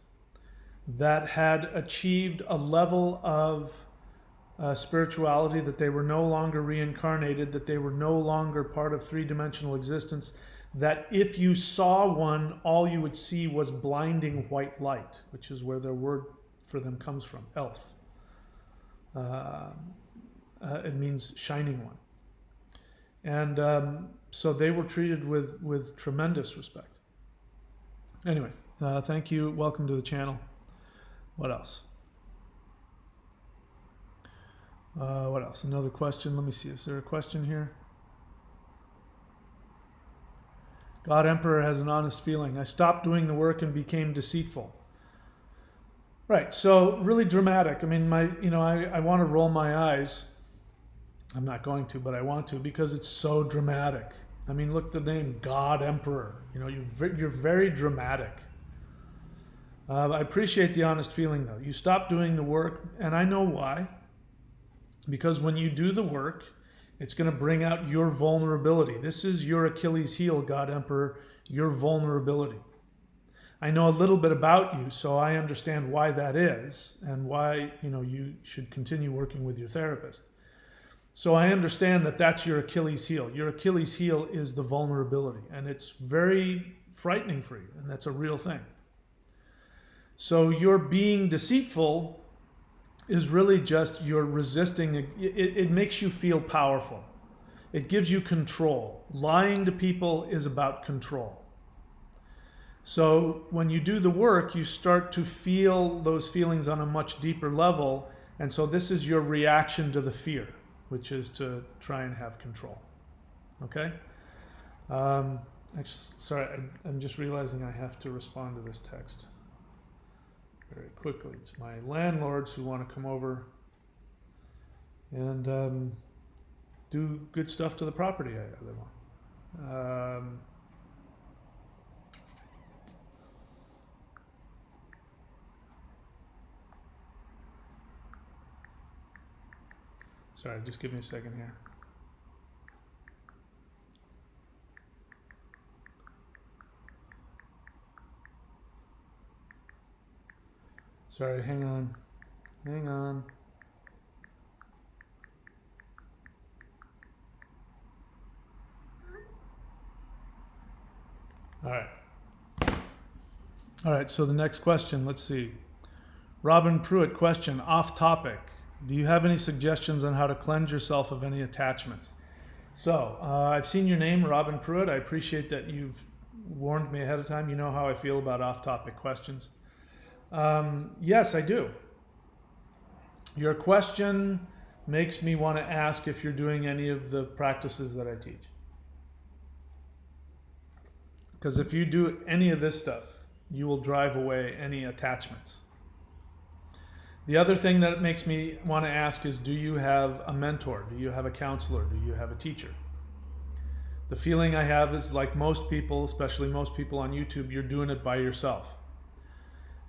that had achieved a level of spirituality, that they were no longer reincarnated, that they were no longer part of three-dimensional existence, that if you saw one, all you would see was blinding white light, which is where their word for them comes from, elf. It means shining one. And so they were treated with tremendous respect. Anyway, thank you. Welcome to the channel. What else? What else? Another question. Let me see. Is there a question here? God Emperor has an honest feeling. I stopped doing the work and became deceitful. Right. So really dramatic. I mean, I want to roll my eyes. I'm not going to, but I want to, because it's so dramatic. I mean, look at the name, God Emperor. You're very dramatic. I appreciate the honest feeling, though. You stopped doing the work, and I know why. Because when you do the work, it's going to bring out your vulnerability. This is your Achilles heel, God Emperor, your vulnerability. I know a little bit about you, so I understand why that is, and why you should continue working with your therapist. So I understand that that's your Achilles heel. Your Achilles heel is the vulnerability, and it's very frightening for you, and that's a real thing. So you're being deceitful is really just you're resisting. It makes you feel powerful. It gives you control. Lying to people is about control. So when you do the work, you start to feel those feelings on a much deeper level. And so this is your reaction to the fear, which is to try and have control. Okay? Actually, sorry, I'm just realizing I have to respond to this text very quickly. It's my landlords who want to come over and do good stuff to the property I live on. Sorry, just give me a second here. Sorry, hang on. Hang on. All right. All right, so the next question, let's see. Robin Pruitt question, off topic. Do you have any suggestions on how to cleanse yourself of any attachments? So, I've seen your name, Robin Pruitt. I appreciate that you've warned me ahead of time. You know how I feel about off-topic questions. Yes, I do. Your question makes me want to ask if you're doing any of the practices that I teach. Because if you do any of this stuff, you will drive away any attachments. The other thing that it makes me want to ask is, do you have a mentor? Do you have a counselor? Do you have a teacher? The feeling I have is, like most people, especially most people on YouTube, you're doing it by yourself.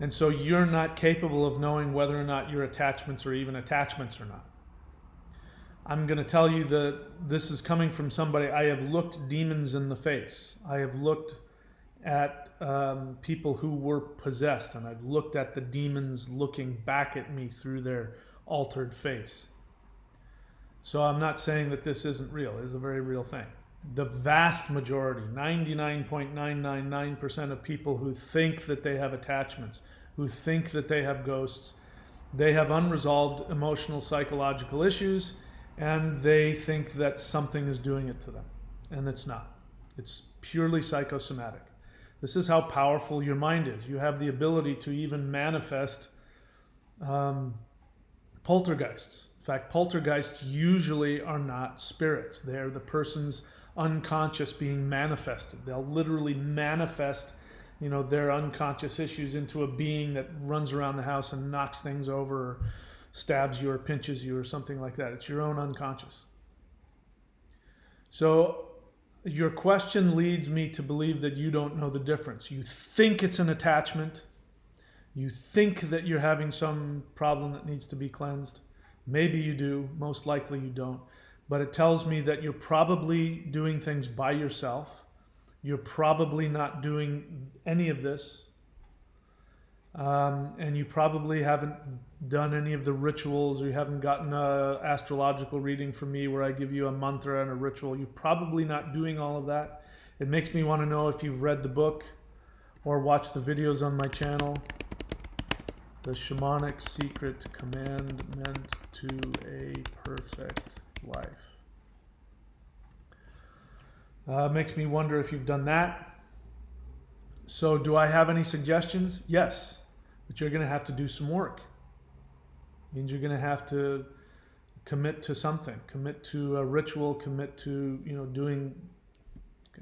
And so you're not capable of knowing whether or not your attachments are even attachments or not. I'm going to tell you that this is coming from somebody. I have looked demons in the face. I have looked at people who were possessed, and I've looked at the demons looking back at me through their altered face. So I'm not saying that this isn't real. It is a very real thing. The vast majority, 99.999% of people who think that they have attachments, who think that they have ghosts, they have unresolved emotional, psychological issues, and they think that something is doing it to them. And it's not. It's purely psychosomatic. This is how powerful your mind is. You have the ability to even manifest poltergeists. In fact, poltergeists usually are not spirits. They're the person's unconscious being manifested. They'll literally manifest, their unconscious issues into a being that runs around the house and knocks things over, or stabs you or pinches you or something like that. It's your own unconscious. So your question leads me to believe that you don't know the difference. You think it's an attachment. You think that you're having some problem that needs to be cleansed. Maybe you do. Most likely you don't. But it tells me that you're probably doing things by yourself. You're probably not doing any of this. And you probably haven't done any of the rituals, or you haven't gotten an astrological reading from me where I give you a mantra and a ritual. You're probably not doing all of that. It makes me want to know if you've read the book or watched the videos on my channel. The Shamanic Secret Commandment to a Perfect Life. Makes me wonder if you've done that. So do I have any suggestions? Yes. But you're going to have to do some work. It means you're going to have to commit to something. Commit to a ritual. Commit to, doing...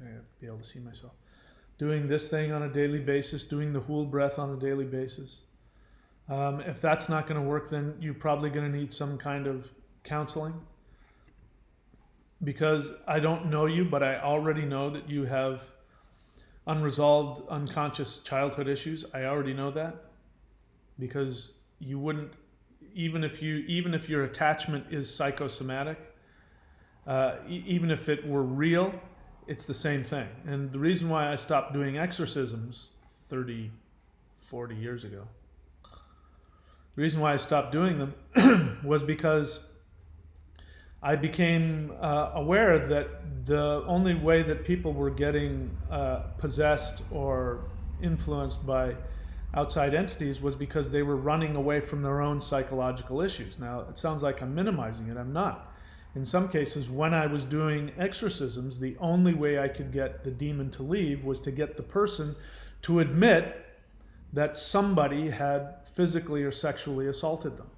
I have to be able to see myself. Doing this thing on a daily basis. Doing the whole breath on a daily basis. If that's not going to work, then you're probably going to need some kind of counseling. Because I don't know you, but I already know that you have unresolved unconscious childhood issues. I already know that. Because you wouldn't, even if your attachment is psychosomatic, even if it were real, it's the same thing. And the reason why I stopped doing exorcisms 30, 40 years ago, the reason why I stopped doing them was because I became aware that the only way that people were getting possessed or influenced by outside entities was because they were running away from their own psychological issues. Now, it sounds like I'm minimizing it. I'm not. In some cases, when I was doing exorcisms, the only way I could get the demon to leave was to get the person to admit that somebody had physically or sexually assaulted them.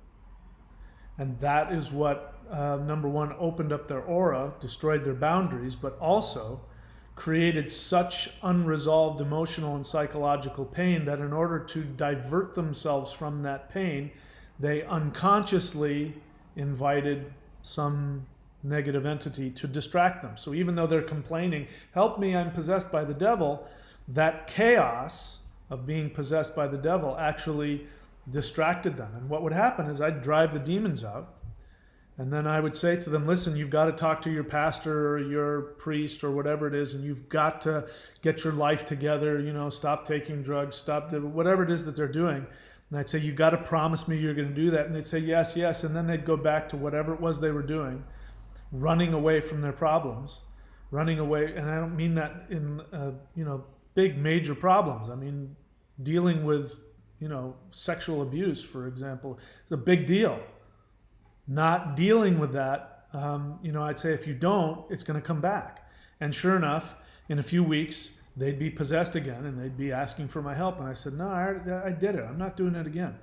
And that is what, number one, opened up their aura, destroyed their boundaries, but also created such unresolved emotional and psychological pain that in order to divert themselves from that pain, they unconsciously invited some negative entity to distract them. So even though they're complaining, help me, I'm possessed by the devil, that chaos of being possessed by the devil actually distracted them. And what would happen is I'd drive the demons out, and then I would say to them, listen, you've got to talk to your pastor or your priest or whatever it is, and you've got to get your life together, you know, stop taking drugs, stop whatever it is that they're doing. And I'd say, you got to promise me you're going to do that. And they'd say, yes, yes. And then they'd go back to whatever it was they were doing, running away from their problems, running away. And I don't mean that in, you know, big major problems. I mean, dealing with, you know, sexual abuse, for example, is a big deal. Not dealing with that, you know, I'd say if you don't, it's going to come back. And sure enough, in a few weeks, they'd be possessed again and they'd be asking for my help. And I said, no, I did it. I'm not doing it again.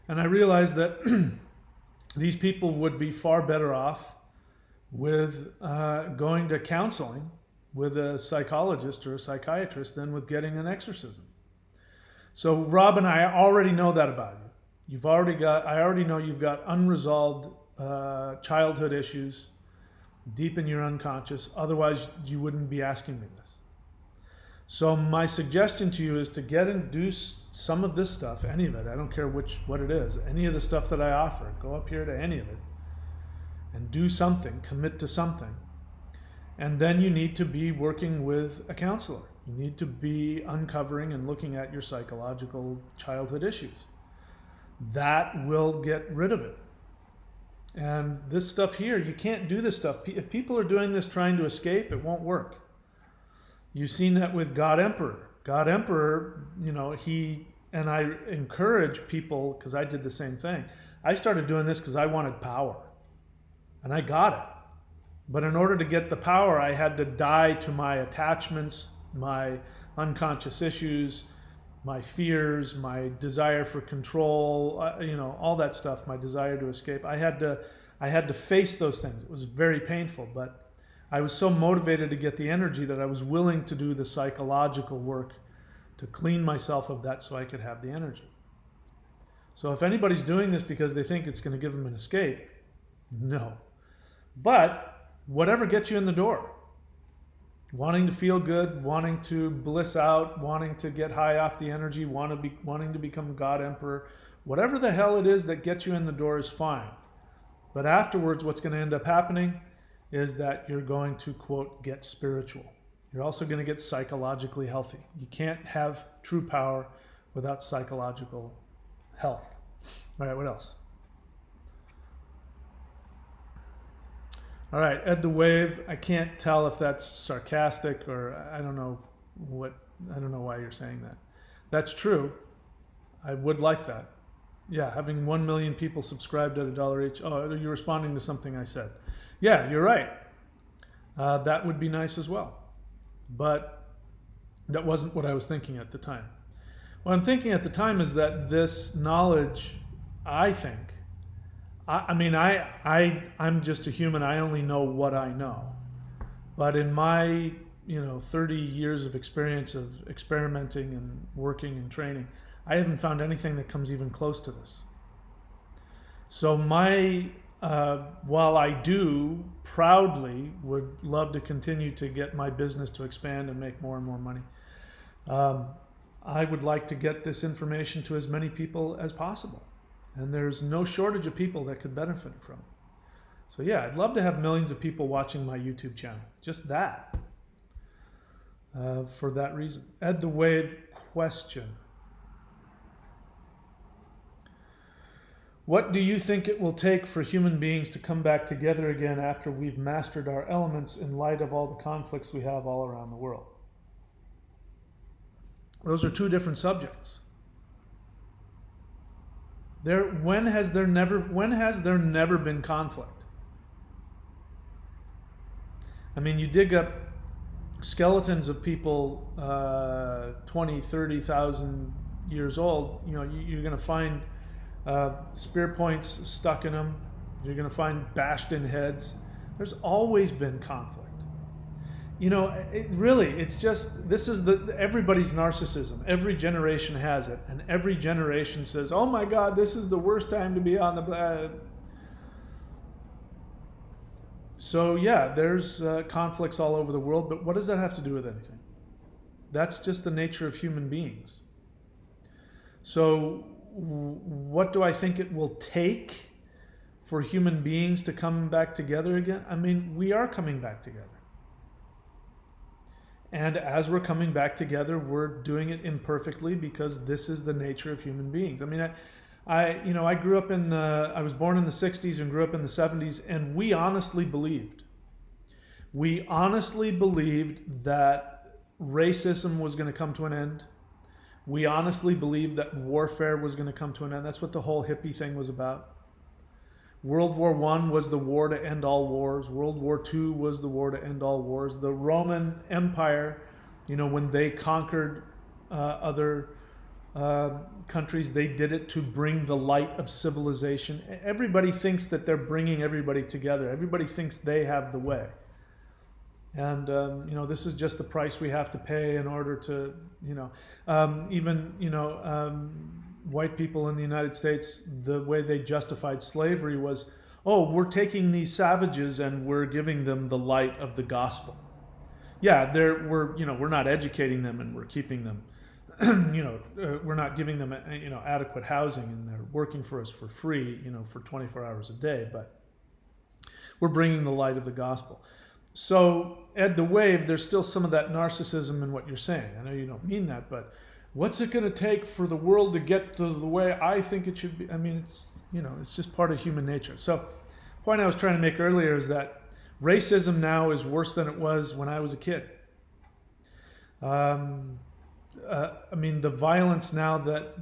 And I realized that these people would be far better off with going to counseling with a psychologist or a psychiatrist than with getting an exorcism. So Rob and I already know that about you. I already know you've got unresolved childhood issues deep in your unconscious. Otherwise, you wouldn't be asking me this. So my suggestion to you is to get and do some of this stuff, any of it. I don't care what it is. Any of the stuff that I offer, go up here to any of it and do something, commit to something. And then you need to be working with a counselor. You need to be uncovering and looking at your psychological childhood issues. That will get rid of it. And this stuff here, you can't do this stuff. If people are doing this trying to escape, it won't work. You've seen that with God Emperor. God Emperor, you know, and I encourage people, because I did the same thing. I started doing this because I wanted power. And I got it. But in order to get the power, I had to die to my attachments, my unconscious issues, my fears, my desire for control, you know, all that stuff, my desire to escape. I had to face those things. It was very painful, but I was so motivated to get the energy that I was willing to do the psychological work to clean myself of that so I could have the energy. So if anybody's doing this because they think it's going to give them an escape, no. But whatever gets you in the door, wanting to feel good, wanting to bliss out, wanting to get high off the energy, wanting to become God Emperor, whatever the hell it is that gets you in the door is fine. But afterwards, what's going to end up happening is that you're going to, quote, get spiritual. You're also going to get psychologically healthy. You can't have true power without psychological health. All right, what else? All right, Ed the Wave. I can't tell if that's sarcastic or I don't know why you're saying that. That's true. I would like that. Yeah, having 1 million people subscribed at $1 each. Oh, you're responding to something I said. Yeah, you're right. That would be nice as well. But that wasn't what I was thinking at the time. What I'm thinking at the time is that this knowledge, I think, I'm just a human. I only know what I know. But in my, 30 years of experience of experimenting and working and training, I haven't found anything that comes even close to this. So while I do proudly would love to continue to get my business to expand and make more and more money, I would like to get this information to as many people as possible. And there's no shortage of people that could benefit from it. So yeah, I'd love to have millions of people watching my YouTube channel. Just that. For that reason. Ed the Wave question. What do you think it will take for human beings to come back together again after we've mastered our elements in light of all the conflicts we have all around the world? Those are two different subjects. When has there never been conflict? I mean, you dig up skeletons of people 20, 30,000 years old, you're going to find spear points stuck in them. You're going to find bashed in heads. There's always been conflict. It's just, this is everybody's narcissism. Every generation has it, and every generation says, "Oh my God, this is the worst time to be on the planet." So yeah, there's conflicts all over the world, but what does that have to do with anything? That's just the nature of human beings. So what do I think it will take for human beings to come back together again? I mean, we are coming back together. And as we're coming back together, we're doing it imperfectly because this is the nature of human beings. I mean, I grew up I was born in the 60s and grew up in the 70s, and we honestly believed that racism was going to come to an end. We honestly believed that warfare was going to come to an end. That's what the whole hippie thing was about. World War I was the war to end all wars. World War II was the war to end all wars. The Roman Empire, when they conquered other countries, they did it to bring the light of civilization. Everybody thinks that they're bringing everybody together. Everybody thinks they have the way. And, this is just the price we have to pay in order to, white people in the United States, the way they justified slavery was, "Oh, we're taking these savages and we're giving them the light of the gospel." Yeah, we're not educating them and we're keeping them, we're not giving them, adequate housing, and they're working for us for free, for 24 hours a day, but we're bringing the light of the gospel. So, Ed the Wave, there's still some of that narcissism in what you're saying. I know you don't mean that, but what's it going to take for the world to get to the way I think it should be? I mean, it's just part of human nature. So, the point I was trying to make earlier is that racism now is worse than it was when I was a kid. The violence now what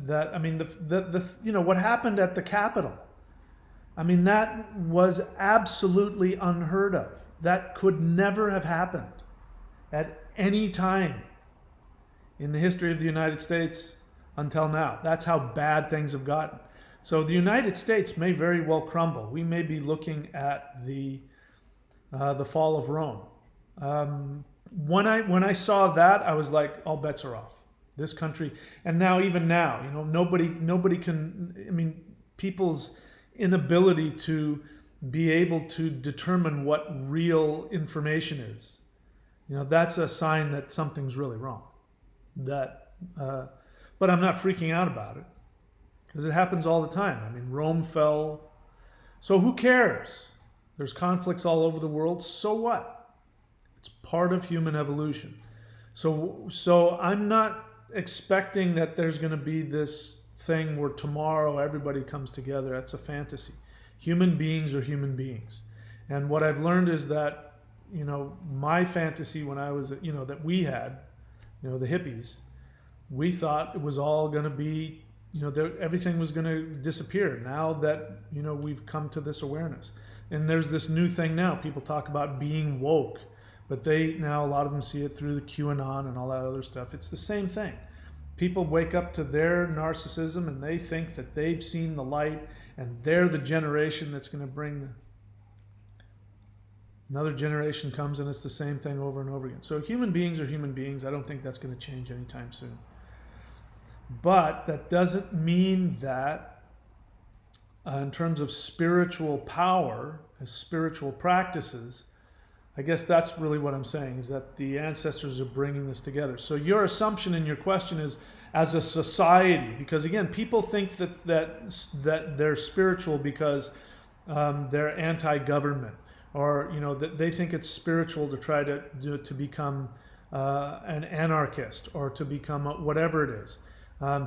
happened at the Capitol. I mean, that was absolutely unheard of. That could never have happened at any time in the history of the United States until now. That's how bad things have gotten. So the United States may very well crumble. We may be looking at the fall of Rome. When I saw that, I was like, all bets are off. This country, and even now, nobody can. I mean, people's inability to be able to determine what real information is, that's a sign that something's really wrong. But I'm not freaking out about it because it happens all the time. I mean, Rome fell, so who cares? There's conflicts all over the world. So what? It's part of human evolution. So I'm not expecting that there's going to be this thing where tomorrow everybody comes together. That's a fantasy. Human beings are human beings. And what I've learned is that, my fantasy when I was, that we had, the hippies, we thought it was all going to be, everything was going to disappear now that, we've come to this awareness. And there's this new thing now. People talk about being woke, but a lot of them see it through the QAnon and all that other stuff. It's the same thing. People wake up to their narcissism and they think that they've seen the light and they're the generation that's going to bring another generation comes and it's the same thing over and over again. So human beings are human beings. I don't think that's going to change anytime soon. But that doesn't mean that in terms of spiritual power, as spiritual practices, I guess that's really what I'm saying, is that the ancestors are bringing this together. So your assumption in your question is, as a society, because again, people think that they're spiritual because they're anti-government, or that they think it's spiritual to try to become an anarchist, or to become whatever it is,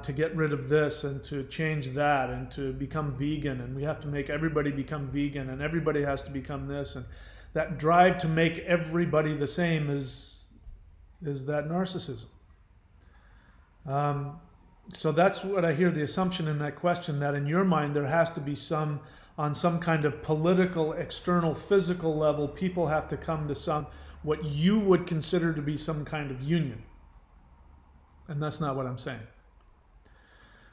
to get rid of this and to change that and to become vegan, and we have to make everybody become vegan and everybody has to become this, and that drive to make everybody the same is that narcissism. So that's what I hear, the assumption in that question, that in your mind there has to be some, on some kind of political, external, physical level, people have to come to some, what you would consider to be some kind of union. And that's not what I'm saying.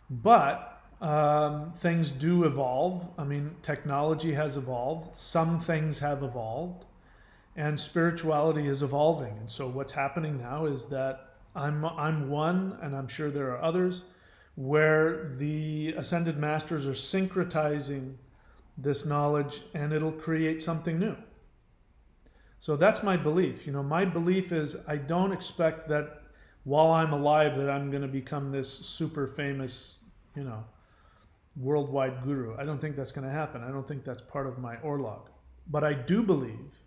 But things do evolve. I mean, technology has evolved. Some things have evolved. And spirituality is evolving. And so what's happening now is that I'm one, and I'm sure there are others, where the ascended masters are syncretizing this knowledge, and it'll create something new. So that's my belief. You know, my belief is I don't expect that while I'm alive that I'm going to become this super famous, you know, worldwide guru. I don't think that's going to happen. I don't think that's part of my orlog. But I do believe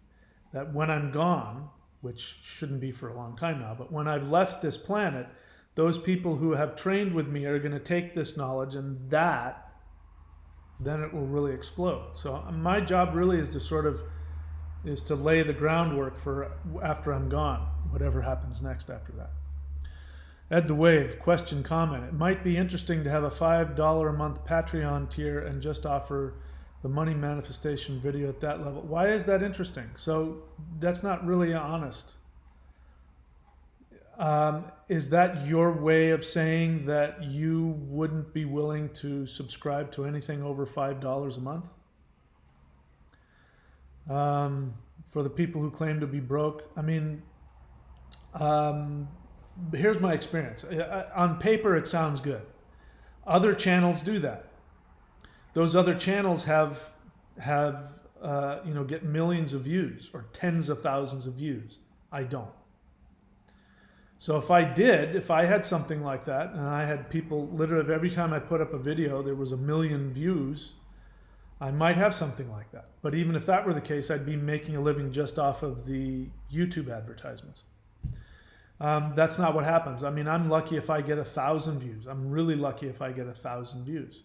that when I'm gone, which shouldn't be for a long time now, but when I've left this planet, those people who have trained with me are going to take this knowledge, and then it will really explode. So my job really is to lay the groundwork for after I'm gone, whatever happens next after that. Ed the Wave, question, comment. It might be interesting to have a $5 a month Patreon tier and just offer the money manifestation video at that level. Why is that interesting? So that's not really honest. Is that your way of saying that you wouldn't be willing to subscribe to anything over $5 a month? For the people who claim to be broke, I mean, here's my experience. On paper, it sounds good. Other channels do that. Those other channels have get millions of views or tens of thousands of views. I don't. So if I had something like that, and I had people literally every time I put up a video, there was 1 million views, I might have something like that. But even if that were the case, I'd be making a living just off of the YouTube advertisements. That's not what happens. I mean, I'm lucky if I get 1,000 views. I'm really lucky if I get 1,000 views.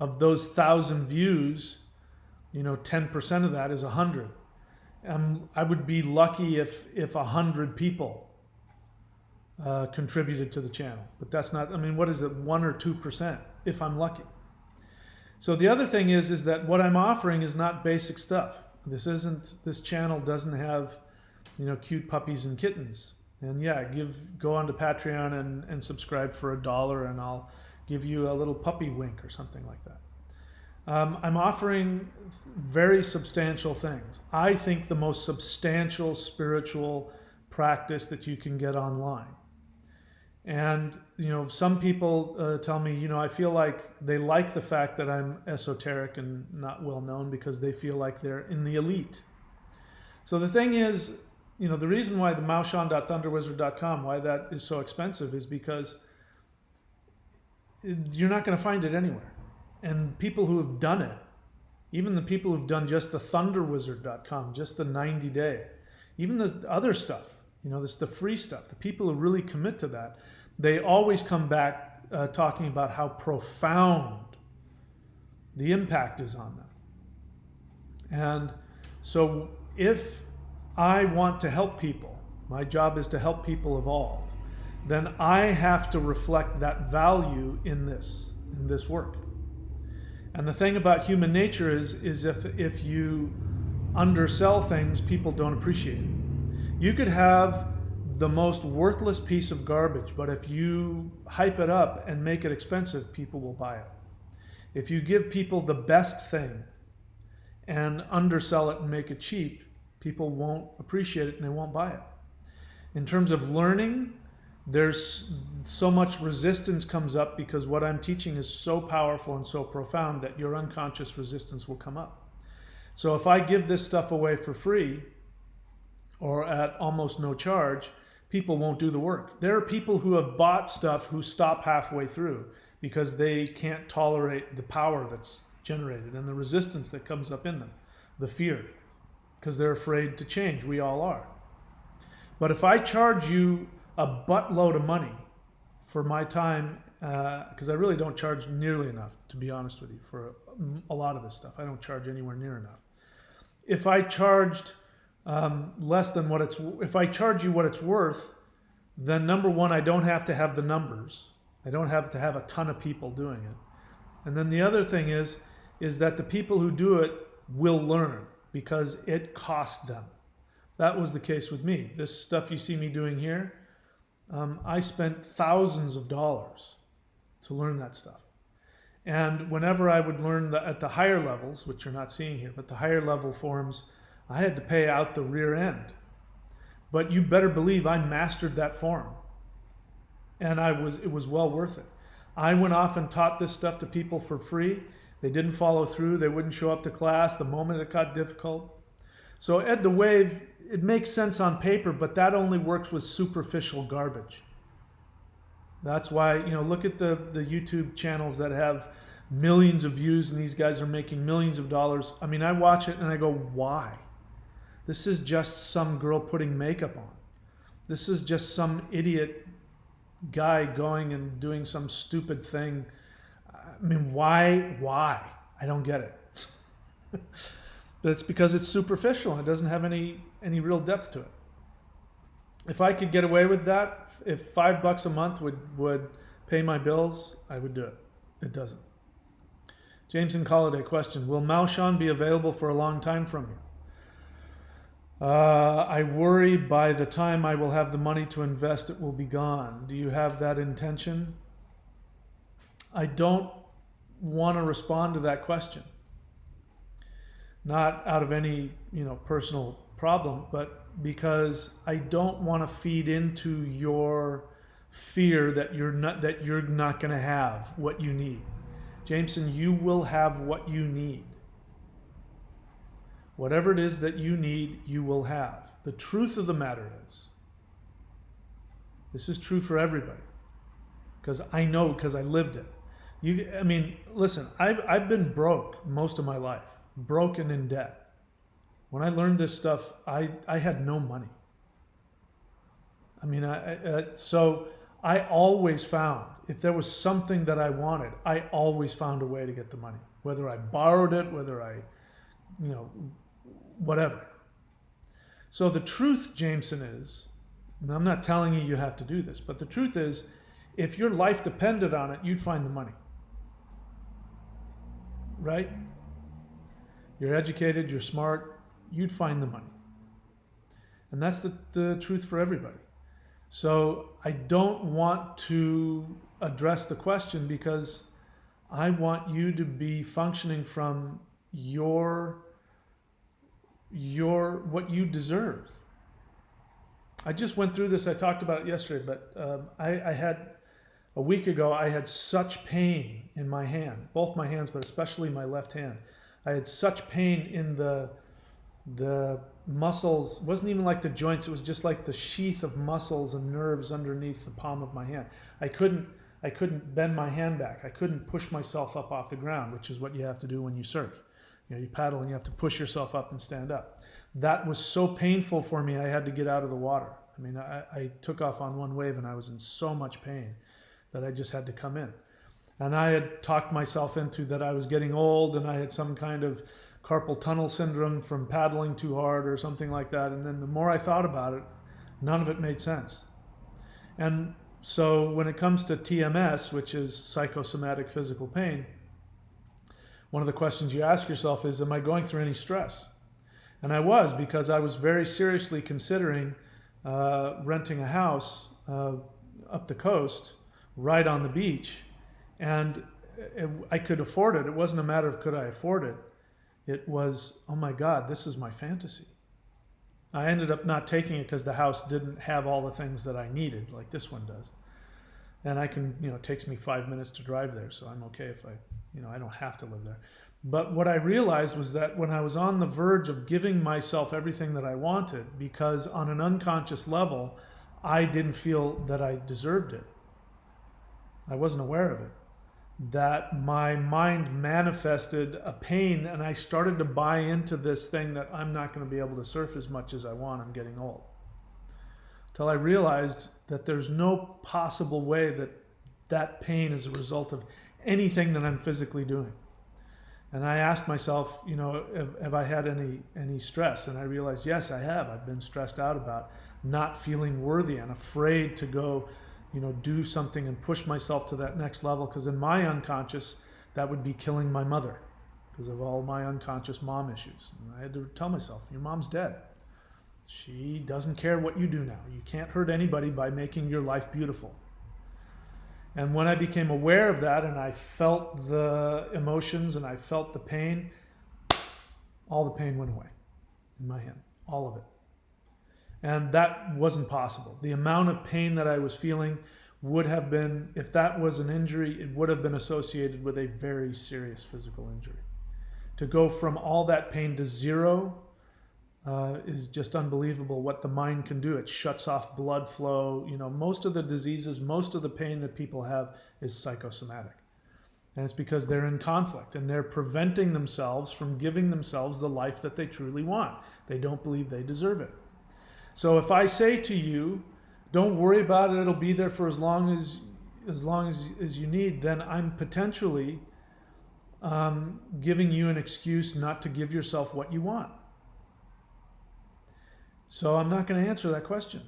Of those 1,000 views, 10% of that is 100. I would be lucky if 100 people contributed to the channel. But that's not, I mean, what is it, 1 or 2%, if I'm lucky. So the other thing is that what I'm offering is not basic stuff. This channel doesn't have, cute puppies and kittens. And yeah, go on to Patreon and subscribe for $1 and I'll give you a little puppy wink or something like that. I'm offering very substantial things. I think the most substantial spiritual practice that you can get online. And, some people tell me, I feel like they like the fact that I'm esoteric and not well known because they feel like they're in the elite. So the thing is, the reason why the maoshan.thunderwizard.com, why that is so expensive is because you're not going to find it anywhere. And people who have done it, even the people who've done just the thunderwizard.com, just the 90-day, even the other stuff, this the free stuff, the people who really commit to that, they always come back talking about how profound the impact is on them. And so if I want to help people, my job is to help people evolve, then I have to reflect that value in this work. And the thing about human nature is if you undersell things, people don't appreciate it. You could have the most worthless piece of garbage, but if you hype it up and make it expensive, people will buy it. If you give people the best thing and undersell it and make it cheap, people won't appreciate it and they won't buy it. In terms of learning, there's so much resistance comes up because what I'm teaching is so powerful and so profound that your unconscious resistance will come up. So if I give this stuff away for free or at almost no charge, people won't do the work. There are people who have bought stuff who stop halfway through because they can't tolerate the power that's generated and the resistance that comes up in them, the fear, because they're afraid to change. We all are. But if I charge you a buttload of money for my time, because I really don't charge nearly enough, to be honest with you, for a lot of this stuff. I don't charge anywhere near enough. If I charged less than if I charge you what it's worth, then number one, I don't have to have the numbers. I don't have to have a ton of people doing it. And then the other thing is that the people who do it will learn because it costs them. That was the case with me. This stuff you see me doing here, I spent thousands of dollars to learn that stuff. And whenever I would learn at the higher levels, which you're not seeing here, but the higher level forms, I had to pay out the rear end. But you better believe I mastered that form. And it was well worth it. I went off and taught this stuff to people for free. They didn't follow through. They wouldn't show up to class the moment it got difficult. So Ed the Wave, it makes sense on paper, but that only works with superficial garbage. That's why, look at the YouTube channels that have millions of views and these guys are making millions of dollars. I mean, I watch it and I go, why? This is just some girl putting makeup on. This is just some idiot guy going and doing some stupid thing. I mean, why? I don't get it. But it's because it's superficial and it doesn't have any real depth to it. If I could get away with that, if $5 a month would pay my bills, I would do it. It doesn't. James and Colliday question, will Maushan be available for a long time from you? I worry by the time I will have the money to invest, it will be gone. Do you have that intention? I don't want to respond to that question. Not out of any, personal problem, but because I don't want to feed into your fear that you're not going to have what you need. Jameson, you will have what you need. Whatever it is that you need, you will have. The truth of the matter is, this is true for everybody, because I know, because I lived it. Listen, I've been broke most of my life, broken in debt. When I learned this stuff, I had no money. So I always found, if there was something that I wanted, I always found a way to get the money. Whether I borrowed it, whether I, whatever. So the truth, Jameson, is, and I'm not telling you have to do this, but the truth is, if your life depended on it, you'd find the money. Right? You're educated, you're smart, you'd find the money. And that's the truth for everybody. So I don't want to address the question because I want you to be functioning from your what you deserve. I just went through this, I talked about it yesterday, but I had, a week ago, I had such pain in my hand, both my hands, but especially my left hand. I had such pain in the muscles. It wasn't even like the joints, it was just like the sheath of muscles and nerves underneath the palm of my hand. I couldn't bend my hand back. I couldn't push myself up off the ground, which is what you have to do when you surf. You paddle and you have to push yourself up and stand up. That was so painful for me, I had to get out of the water. I took off on one wave and I was in so much pain that I just had to come in. And I had talked myself into that I was getting old and I had some kind of carpal tunnel syndrome from paddling too hard or something like that. And then the more I thought about it, none of it made sense. And so when it comes to TMS, which is psychosomatic physical pain, one of the questions you ask yourself is, am I going through any stress? And I was, because I was very seriously considering renting a house up the coast, right on the beach. And I could afford it. It wasn't a matter of could I afford it. It was, oh my God, this is my fantasy. I ended up not taking it because the house didn't have all the things that I needed, like this one does. And I can, it takes me 5 minutes to drive there, so I'm okay if I don't have to live there. But what I realized was that when I was on the verge of giving myself everything that I wanted, because on an unconscious level, I didn't feel that I deserved it. I wasn't aware of it. That my mind manifested a pain and I started to buy into this thing that I'm not going to be able to surf as much as I want. I'm getting old. Till I realized that there's no possible way that that pain is a result of anything that I'm physically doing. And I asked myself, have I had any stress? And I realized, yes, I have. I've been stressed out about not feeling worthy and afraid to go, do something and push myself to that next level, because in my unconscious, that would be killing my mother because of all my unconscious mom issues. And I had to tell myself, your mom's dead. She doesn't care what you do now. You can't hurt anybody by making your life beautiful. And when I became aware of that and I felt the emotions and I felt the pain, all the pain went away in my hand, all of it. And that wasn't possible. The amount of pain that I was feeling would have been, if that was an injury, it would have been associated with a very serious physical injury. To go from all that pain to zero is just unbelievable what the mind can do. It shuts off blood flow. Most of the diseases, most of the pain that people have is psychosomatic. And it's because they're in conflict and they're preventing themselves from giving themselves the life that they truly want. They don't believe they deserve it. So if I say to you, don't worry about it, it'll be there for as long as you need, then I'm potentially giving you an excuse not to give yourself what you want. So I'm not going to answer that question.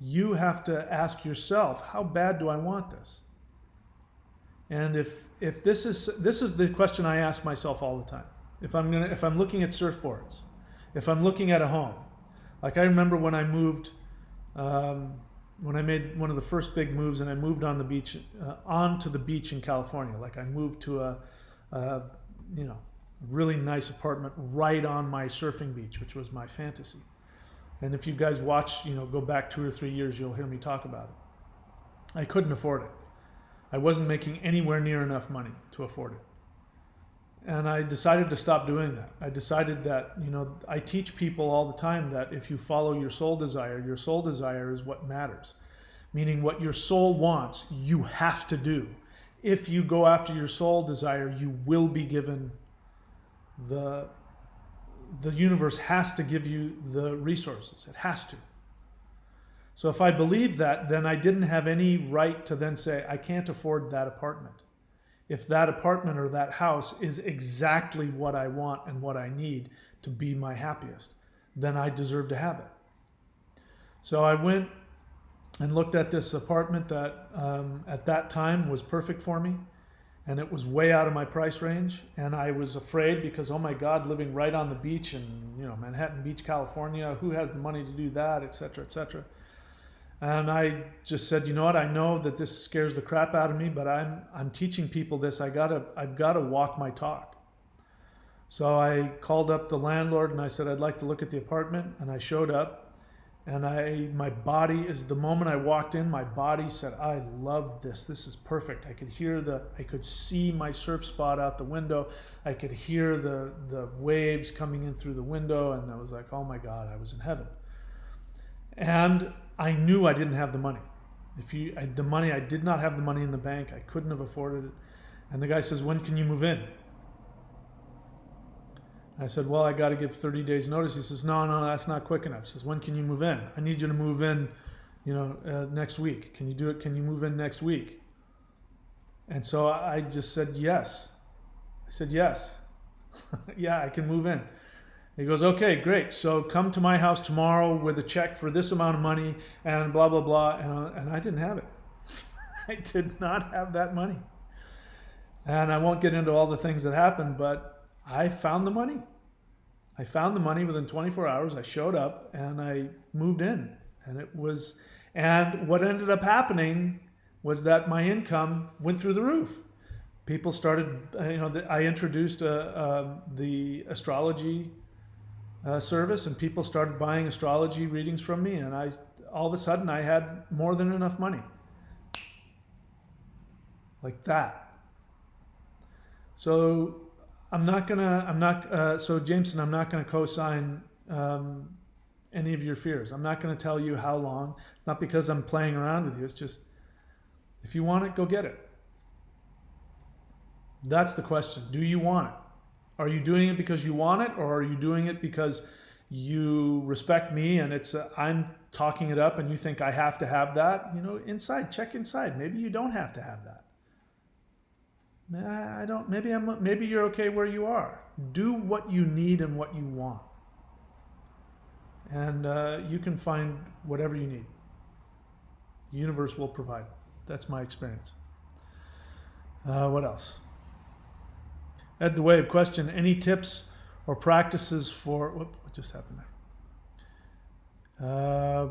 You have to ask yourself, how bad do I want this? And if this is the question I ask myself all the time. If I'm looking at surfboards, if I'm looking at a home, like I remember when I moved, when I made one of the first big moves and I moved on the beach, onto the beach in California. Like I moved to a really nice apartment right on my surfing beach, which was my fantasy. And if you guys watch, go back 2 or 3 years, you'll hear me talk about it. I couldn't afford it. I wasn't making anywhere near enough money to afford it. And I decided to stop doing that. I decided that, I teach people all the time that if you follow your soul desire is what matters. Meaning what your soul wants, you have to do. If you go after your soul desire, you will be given the universe has to give you the resources. It has to. So if I believed that, then I didn't have any right to then say, I can't afford that apartment. If that apartment or that house is exactly what I want and what I need to be my happiest, then I deserve to have it. So I went and looked at this apartment that at that time was perfect for me. And it was way out of my price range. And I was afraid because, oh my God, living right on the beach in Manhattan Beach, California, who has the money to do that, et cetera, et cetera. And I just said, you know what, I know that this scares the crap out of me, but I'm teaching people this. I've got to walk my talk. So I called up the landlord and I said, I'd like to look at the apartment. And I showed up. And the moment I walked in, my body said, I love this. This is perfect. I could see my surf spot out the window. I could hear the waves coming in through the window. And I was like, oh my God, I was in heaven. And I knew I didn't have the money. I did not have the money in the bank. I couldn't have afforded it. And the guy says, when can you move in? I said, well, I got to give 30 days notice. He says, no, that's not quick enough. He says, when can you move in? I need you to move in, next week. Can you do it? Can you move in next week? And so I just said, yes. I said, yes. Yeah, I can move in. He goes, okay, great. So come to my house tomorrow with a check for this amount of money and blah, blah, blah. And I didn't have it. I did not have that money. And I won't get into all the things that happened, but I found the money. I found the money within 24 hours. I showed up and I moved in. And what ended up happening was that my income went through the roof. People started, I introduced the astrology service, and people started buying astrology readings from me. And all of a sudden I had more than enough money. Like that. So so Jameson, I'm not going to co-sign any of your fears. I'm not going to tell you how long. It's not because I'm playing around with you. It's just, if you want it, go get it. That's the question. Do you want it? Are you doing it because you want it, or are you doing it because you respect me and I'm talking it up and you think I have to have that? Check inside. Maybe you don't have to have that. I don't. Maybe you're okay where you are. Do what you need and what you want, and you can find whatever you need. The universe will provide. That's my experience. What else? Ed the Wave question, any tips or practices for, what just happened there?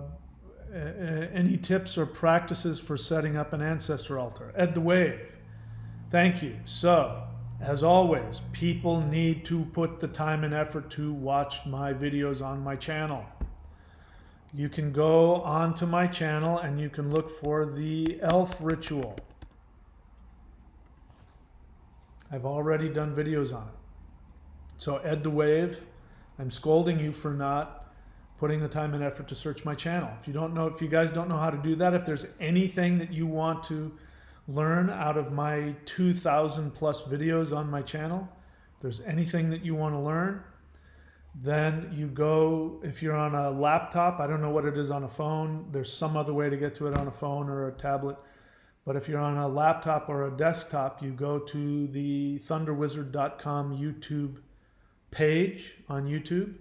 Any tips or practices for setting up an ancestor altar? Ed the Wave, thank you. So, as always, people need to put the time and effort to watch my videos on my channel. You can go onto my channel and you can look for the elf ritual. I've already done videos on it. So Ed the Wave, I'm scolding you for not putting the time and effort to search my channel. If you guys don't know how to do that, if there's anything that you want to learn out of my 2,000 plus videos on my channel, if there's anything that you want to learn, then you go, if you're on a laptop, I don't know what it is on a phone, there's some other way to get to it on a phone or a tablet, but if you're on a laptop or a desktop, you go to the thunderwizard.com YouTube page on YouTube,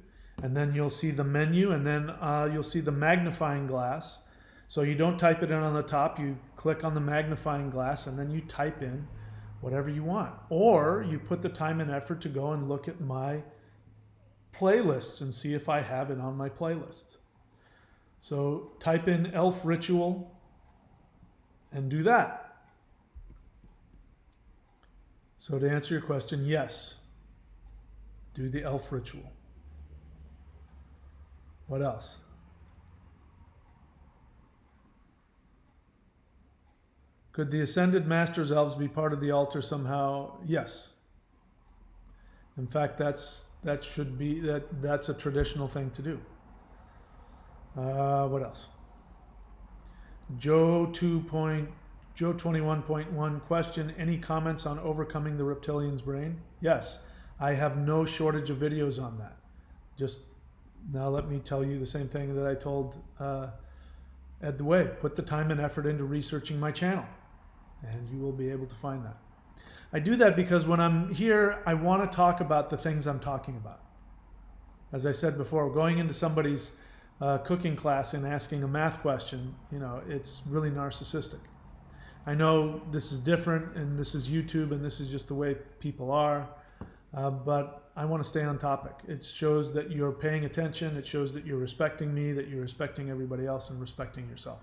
and then you'll see the menu, and then you'll see the magnifying glass. So you don't type it in on the top, you click on the magnifying glass, and then you type in whatever you want. Or you put the time and effort to go and look at my playlists and see if I have it on my playlists. So type in elf ritual and do that. So to answer your question, yes, do the elf ritual. What else? Could the Ascended Masters Elves be part of the altar somehow? Yes. In fact, that's a traditional thing to do. What else? Joe 21.1 question, any comments on overcoming the reptilian's brain? Yes, I have no shortage of videos on that. Just now let me tell you the same thing that I told Ed the Wave. Put the time and effort into researching my channel and you will be able to find that. I do that because when I'm here, I want to talk about the things I'm talking about. As I said before, going into somebody's cooking class and asking a math question, it's really narcissistic. I know this is different and this is YouTube and this is just the way people are, but I want to stay on topic. It shows that you're paying attention, it shows that you're respecting me, that you're respecting everybody else and respecting yourself.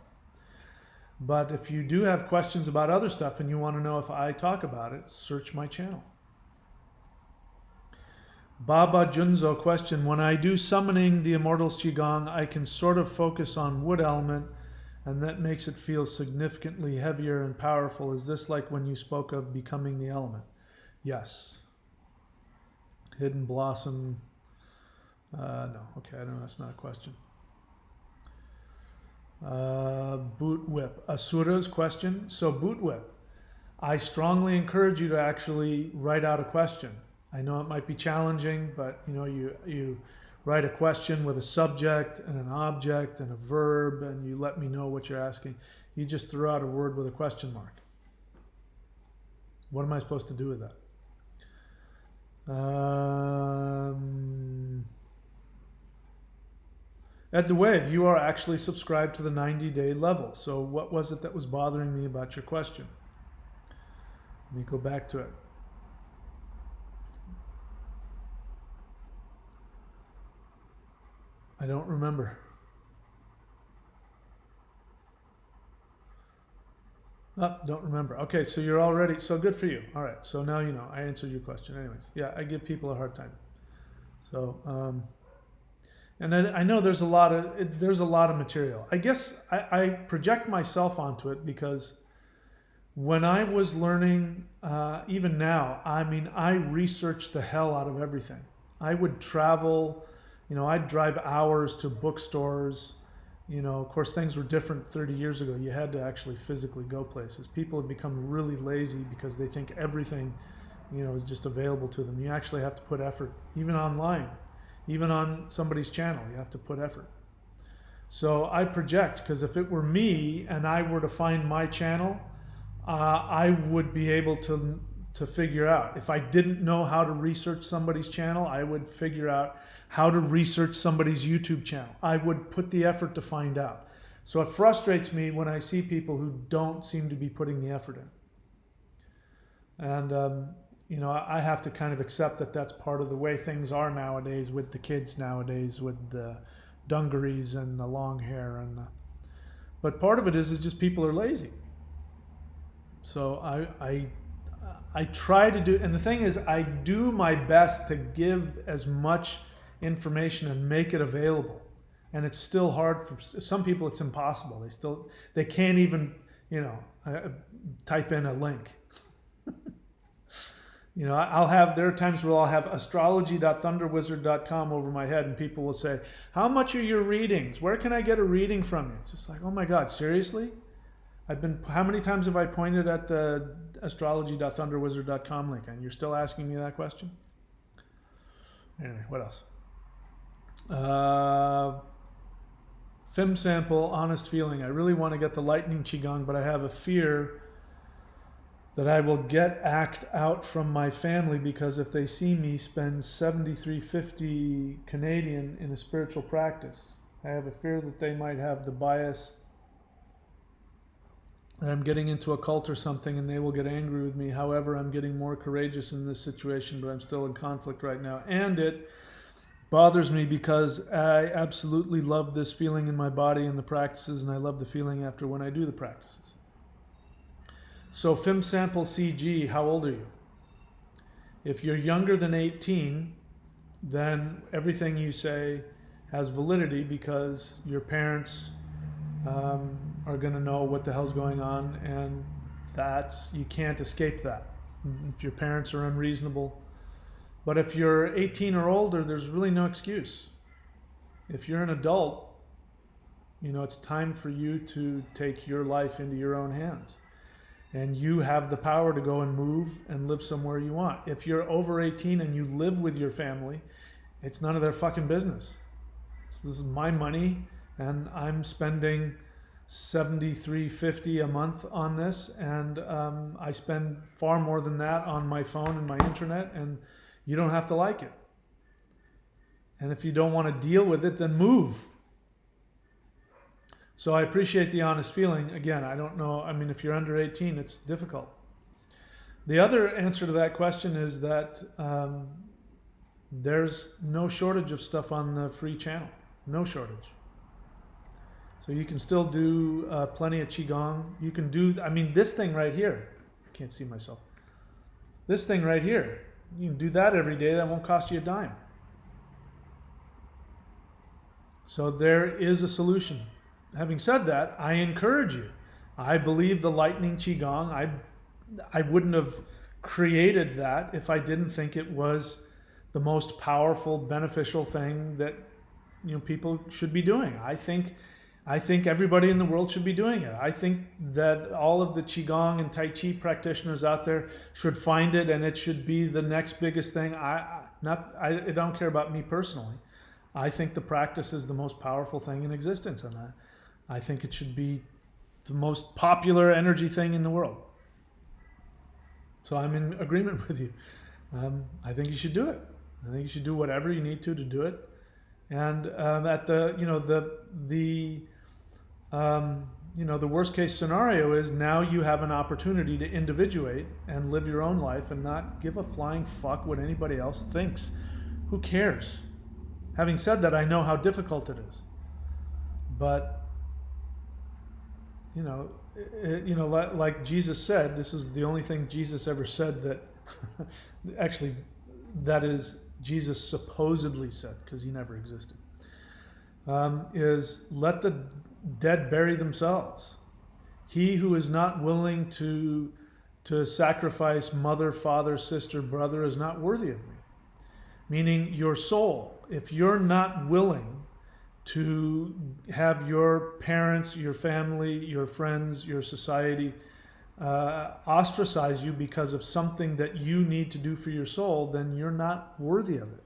But if you do have questions about other stuff and you want to know if I talk about it, search my channel. Baba Junzo question, when I do summoning the Immortals Qigong, I can sort of focus on wood element and that makes it feel significantly heavier and powerful. Is this like when you spoke of becoming the element? Yes. Hidden Blossom, no, okay, I don't know, that's not a question. Boot Whip, Asura's question. So Boot Whip, I strongly encourage you to actually write out a question. I know it might be challenging, but you write a question with a subject and an object and a verb, and you let me know what you're asking. You just threw out a word with a question mark. What am I supposed to do with that? Ed the Wave, you are actually subscribed to the 90-day level. So what was it that was bothering me about your question? Let me go back to it. I don't remember. Oh, don't remember. Okay, so you're already, so good for you. All right, so now you know. I answered your question anyways. Yeah, I give people a hard time. So, and then I know there's a lot of material. I guess I project myself onto it because when I was learning, even now, I mean, I researched the hell out of everything. I would travel, I'd drive hours to bookstores. Of course, things were different 30 years ago. You had to actually physically go places. People have become really lazy because they think everything, is just available to them. You actually have to put effort, even online, even on somebody's channel, you have to put effort. So I project, because if it were me and I were to find my channel, I would be able to figure out. If I didn't know how to research somebody's channel, I would figure out how to research somebody's YouTube channel. I would put the effort to find out. So it frustrates me when I see people who don't seem to be putting the effort in. And, I have to kind of accept that that's part of the way things are nowadays with the kids nowadays, with the dungarees and the long hair. But part of it is just people are lazy. So I try to do, and the thing is, I do my best to give as much information and make it available. And it's still hard for some people. It's impossible. They can't even, type in a link. There are times where I'll have astrology.thunderwizard.com over my head, and people will say, "How much are your readings? Where can I get a reading from you?" It's just like, oh my God, seriously? How many times have I pointed at the astrology.thunderwizard.com link, and you're still asking me that question? Anyway, what else? Fim sample, honest feeling. I really want to get the lightning qigong, but I have a fear that I will get act out from my family, because if they see me spend $73.50 Canadian in a spiritual practice, I have a fear that they might have the bias that I'm getting into a cult or something, and they will get angry with me. However, I'm getting more courageous in this situation, but I'm still in conflict right now. And it bothers me because I absolutely love this feeling in my body and the practices, and I love the feeling after when I do the practices. So Fim sample CG, how old are you? If you're younger than 18, then everything you say has validity, because your parents are going to know what the hell's going on, and you can't escape that if your parents are unreasonable. But if you're 18 or older, there's really no excuse. If you're an adult, it's time for you to take your life into your own hands. And you have the power to go and move and live somewhere you want. If you're over 18 and you live with your family, it's none of their fucking business. So this is my money, and I'm spending $73.50 a month on this, and I spend far more than that on my phone and my internet, and you don't have to like it. And if you don't want to deal with it, then move. So I appreciate the honest feeling. Again, I don't know. I mean, if you're under 18, it's difficult. The other answer to that question is that there's no shortage of stuff on the free channel. No shortage. So you can still do plenty of Qigong. You can do, this thing right here. I can't see myself. This thing right here. You can do that every day. That won't cost you a dime. So there is a solution. Having said that, I encourage you. I believe the lightning qigong. I wouldn't have created that if I didn't think it was the most powerful, beneficial thing that people should be doing. I think everybody in the world should be doing it. I think that all of the qigong and tai chi practitioners out there should find it, and it should be the next biggest thing. I don't care about me personally. I think the practice is the most powerful thing in existence, and I think it should be the most popular energy thing in the world. So I'm in agreement with you. I think you should do it. I think you should do whatever you need to do it. And at the worst case scenario is now you have an opportunity to individuate and live your own life and not give a flying fuck what anybody else thinks. Who cares? Having said that, I know how difficult it is. But like Jesus said, this is the only thing Jesus ever said that actually, that is Jesus supposedly said, because he never existed, is let the dead bury themselves. He who is not willing to sacrifice mother, father, sister, brother is not worthy of me. Meaning your soul, if you're not willing to have your parents, your family, your friends, your society ostracize you because of something that you need to do for your soul, then you're not worthy of it.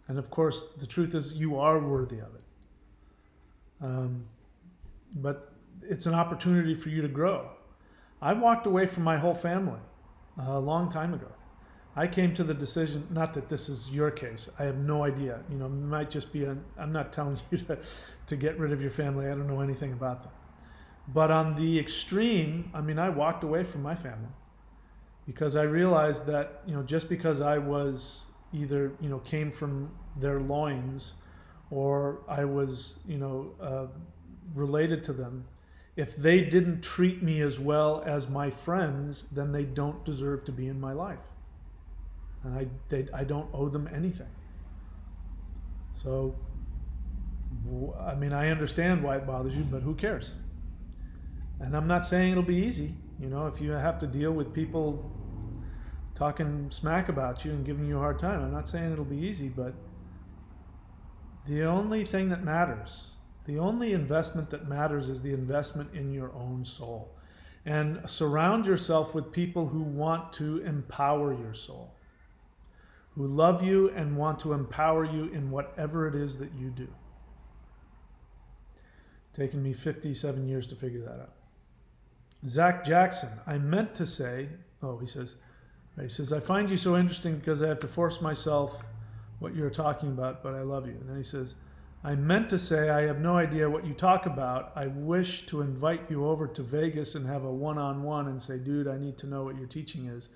And of course, the truth is you are worthy of it. But it's an opportunity for you to grow. I walked away from my whole family a long time ago. I came to the decision, not that this is your case, I have no idea. You know, it might just be, I'm not telling you to get rid of your family. I don't know anything about them. But on the extreme, I mean, I walked away from my family because I realized that, you know, just because I was either, you know, came from their loins or I was, you know, related to them, if they didn't treat me as well as my friends, then they don't deserve to be in my life. And I don't owe them anything. So, I mean, I understand why it bothers you, but who cares? And I'm not saying it'll be easy. You know, if you have to deal with people talking smack about you and giving you a hard time, I'm not saying it'll be easy, but the only thing that matters, the only investment that matters is the investment in your own soul. And surround yourself with people who want to empower your soul, who love you and want to empower you in whatever it is that you do. Taken me 57 years to figure that out. Zach Jackson, I meant to say, he says, I find you so interesting because I have to force myself what you're talking about, but I love you. And then he says, I meant to say I have no idea what you talk about. I wish to invite you over to Vegas and have a one-on-one and say, dude, I need to know what your teaching is.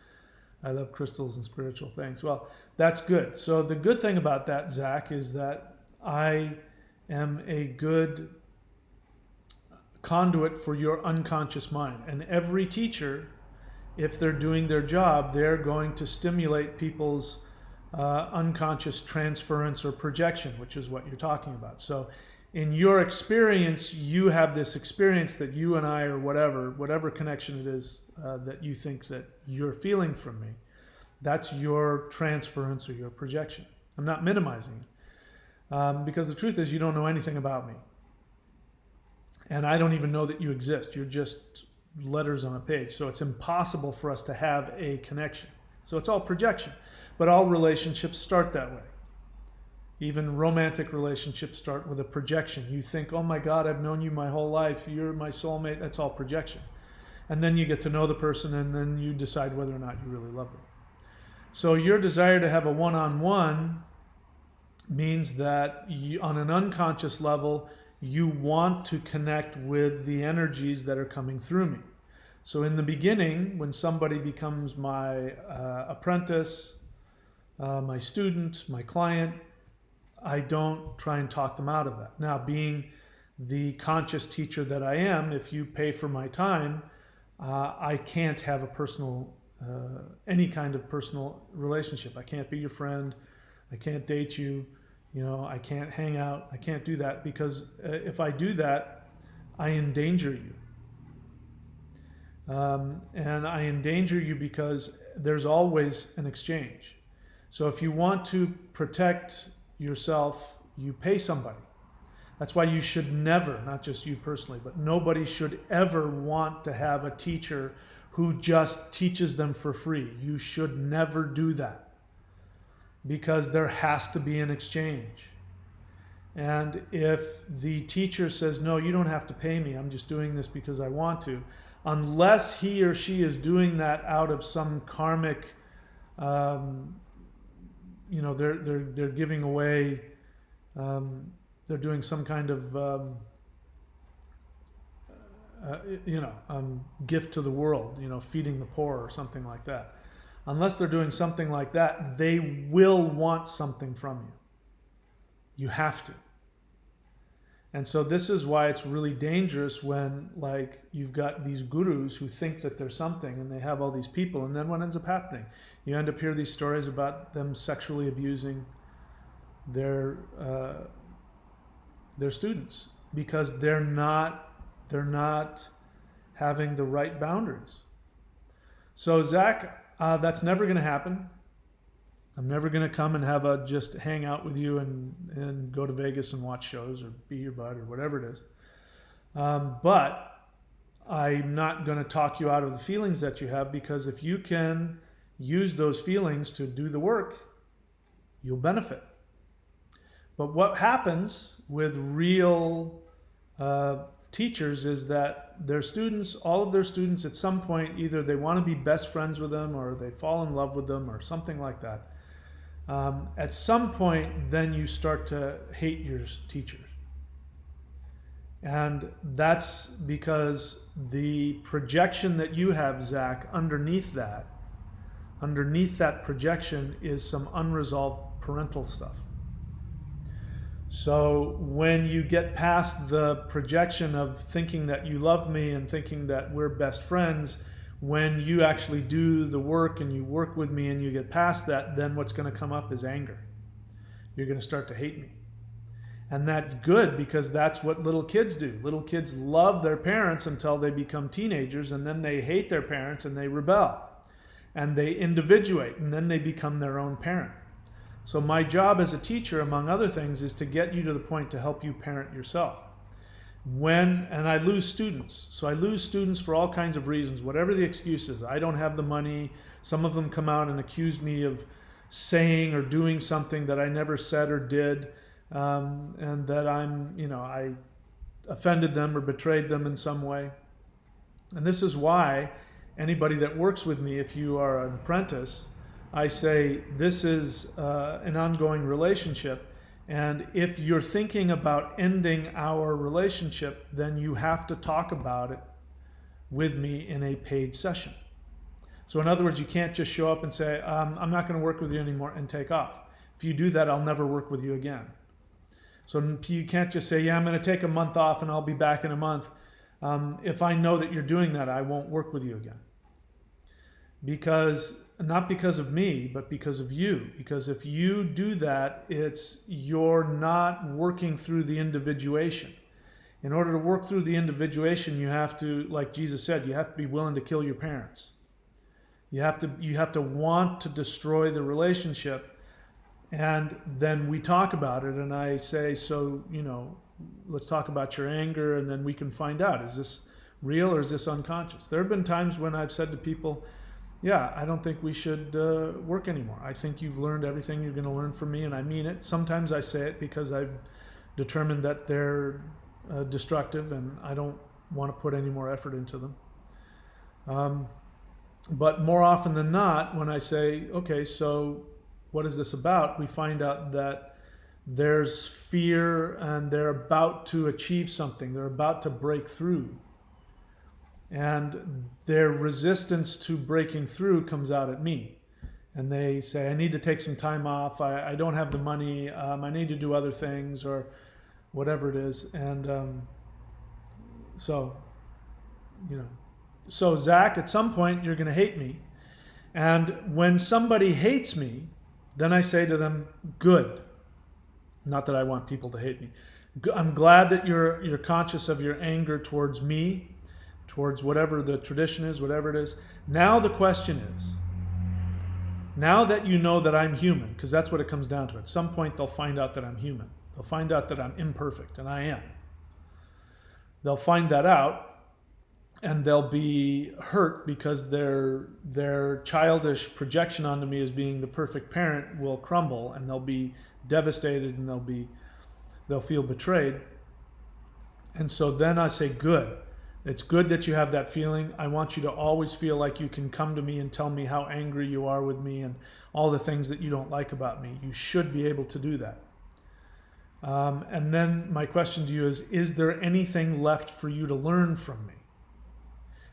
I love crystals and spiritual things. Well, that's good. So the good thing about that, Zach, is that I am a good conduit for your unconscious mind. And every teacher, if they're doing their job, they're going to stimulate people's unconscious transference or projection, which is what you're talking about. So in your experience, you have this experience that you and I, or whatever connection it is that you think that you're feeling from me, that's your transference or your projection. I'm not minimizing it because the truth is you don't know anything about me. And I don't even know that you exist. You're just letters on a page. So it's impossible for us to have a connection. So it's all projection. But all relationships start that way. Even romantic relationships start with a projection. You think, oh my God, I've known you my whole life. You're my soulmate. That's all projection. And then you get to know the person and then you decide whether or not you really love them. So your desire to have a one-on-one means that you, on an unconscious level, you want to connect with the energies that are coming through me. So in the beginning, when somebody becomes my apprentice, my student, my client, I don't try and talk them out of that. Now, being the conscious teacher that I am, if you pay for my time, I can't have a personal, any kind of personal relationship. I can't be your friend. I can't date you. You know, I can't hang out. I can't do that because if I do that, I endanger you. And I endanger you because there's always an exchange. So if you want to protect yourself, you pay somebody. That's why you should never, not just you personally, but nobody should ever want to have a teacher who just teaches them for free. You should never do that because there has to be an exchange. And if the teacher says, no, you don't have to pay me, I'm just doing this because I want to, unless he or she is doing that out of some karmic, you know, they're giving away, they're doing some kind of, you know, gift to the world, you know, feeding the poor or something like that. Unless they're doing something like that, they will want something from you. You have to. And so this is why it's really dangerous when, like, you've got these gurus who think that they're something and they have all these people, and then what ends up happening? You end up hearing these stories about them sexually abusing their students because they're not having the right boundaries. So Zach, that's never going to happen. I'm never going to come and just hang out with you and go to Vegas and watch shows or be your bud or whatever it is. But I'm not going to talk you out of the feelings that you have, because if you can use those feelings to do the work, you'll benefit. But what happens with real teachers is that their students, all of their students, at some point, either they want to be best friends with them or they fall in love with them or something like that. At some point, then you start to hate your teachers. And that's because the projection that you have, Zach, underneath that projection is some unresolved parental stuff. So when you get past the projection of thinking that you love me and thinking that we're best friends, when you actually do the work and you work with me and you get past that, then what's going to come up is anger. You're going to start to hate me. And that's good, because that's what little kids do. Little kids love their parents until they become teenagers, and then they hate their parents and they rebel. And they individuate, and then they become their own parent. So my job as a teacher, among other things, is to get you to the point to help you parent yourself. And I lose students. So I lose students for all kinds of reasons, whatever the excuses. I don't have the money. Some of them come out and accuse me of saying or doing something that I never said or did. And that I offended them or betrayed them in some way. And this is why anybody that works with me, if you are an apprentice, I say this is an ongoing relationship. And if you're thinking about ending our relationship, then you have to talk about it with me in a paid session. So in other words, you can't just show up and say, I'm not going to work with you anymore, and take off. If you do that, I'll never work with you again. So you can't just say, yeah, I'm going to take a month off and I'll be back in a month. If I know that you're doing that, I won't work with you again. Not because of me, but because of you. Because if you do that, you're not working through the individuation. In order to work through the individuation, you have to, like Jesus said, you have to be willing to kill your parents. You have to want to destroy the relationship. And then we talk about it, and I say, so, let's talk about your anger, and then we can find out, is this real or is this unconscious? There have been times when I've said to people, yeah, I don't think we should work anymore. I think you've learned everything you're going to learn from me, and I mean it. Sometimes I say it because I've determined that they're destructive, and I don't want to put any more effort into them. But more often than not, when I say, okay, so what is this about? We find out that there's fear, and they're about to achieve something. They're about to break through. And their resistance to breaking through comes out at me. And they say, I need to take some time off. I don't have the money. I need to do other things, or whatever it is. And so Zach, at some point, you're going to hate me. And when somebody hates me, then I say to them, good. Not that I want people to hate me. I'm glad that you're conscious of your anger towards me, towards whatever the tradition is, whatever it is. Now the question is, now that you know that I'm human, because that's what it comes down to. At some point they'll find out that I'm human. They'll find out that I'm imperfect, and I am. They'll find that out, and they'll be hurt because their childish projection onto me as being the perfect parent will crumble, and they'll be devastated, and they'll feel betrayed. And so then I say, good. It's good that you have that feeling. I want you to always feel like you can come to me and tell me how angry you are with me and all the things that you don't like about me. You should be able to do that. And then my question to you is there anything left for you to learn from me?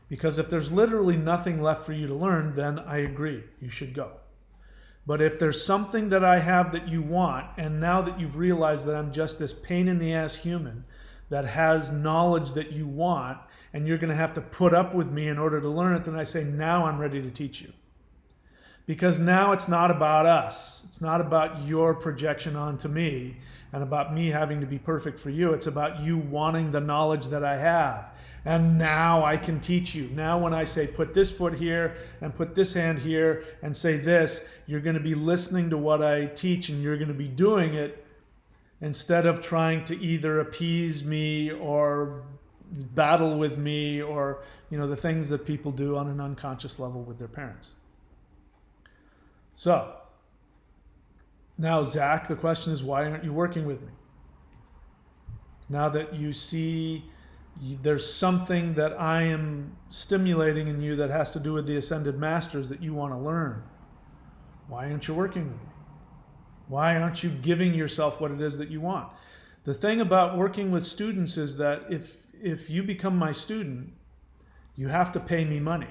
Because if there's literally nothing left for you to learn, then I agree, you should go. But if there's something that I have that you want, and now that you've realized that I'm just this pain in the ass human that has knowledge that you want, and you're going to have to put up with me in order to learn it, then I say, now I'm ready to teach you. Because now it's not about us. It's not about your projection onto me and about me having to be perfect for you. It's about you wanting the knowledge that I have. And now I can teach you. Now when I say put this foot here and put this hand here and say this, you're going to be listening to what I teach, and you're going to be doing it instead of trying to either appease me or battle with me, or the things that people do on an unconscious level with their parents. So now, Zach, the question is, why aren't you working with me? Now that you see There's something that I am stimulating in you that has to do with the ascended masters that you want to learn. Why aren't you working with me? Why aren't you giving yourself what it is that you want? The thing about working with students is that if you become my student, you have to pay me money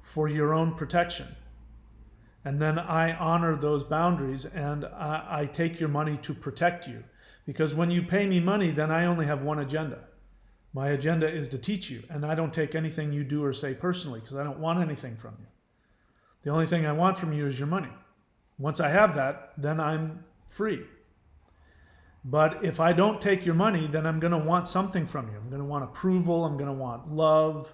for your own protection. And then I honor those boundaries, and I take your money to protect you. Because when you pay me money, then I only have one agenda. My agenda is to teach you, and I don't take anything you do or say personally because I don't want anything from you. The only thing I want from you is your money. Once I have that, then I'm free. But if I don't take your money, then I'm going to want something from you. I'm going to want approval. I'm going to want love,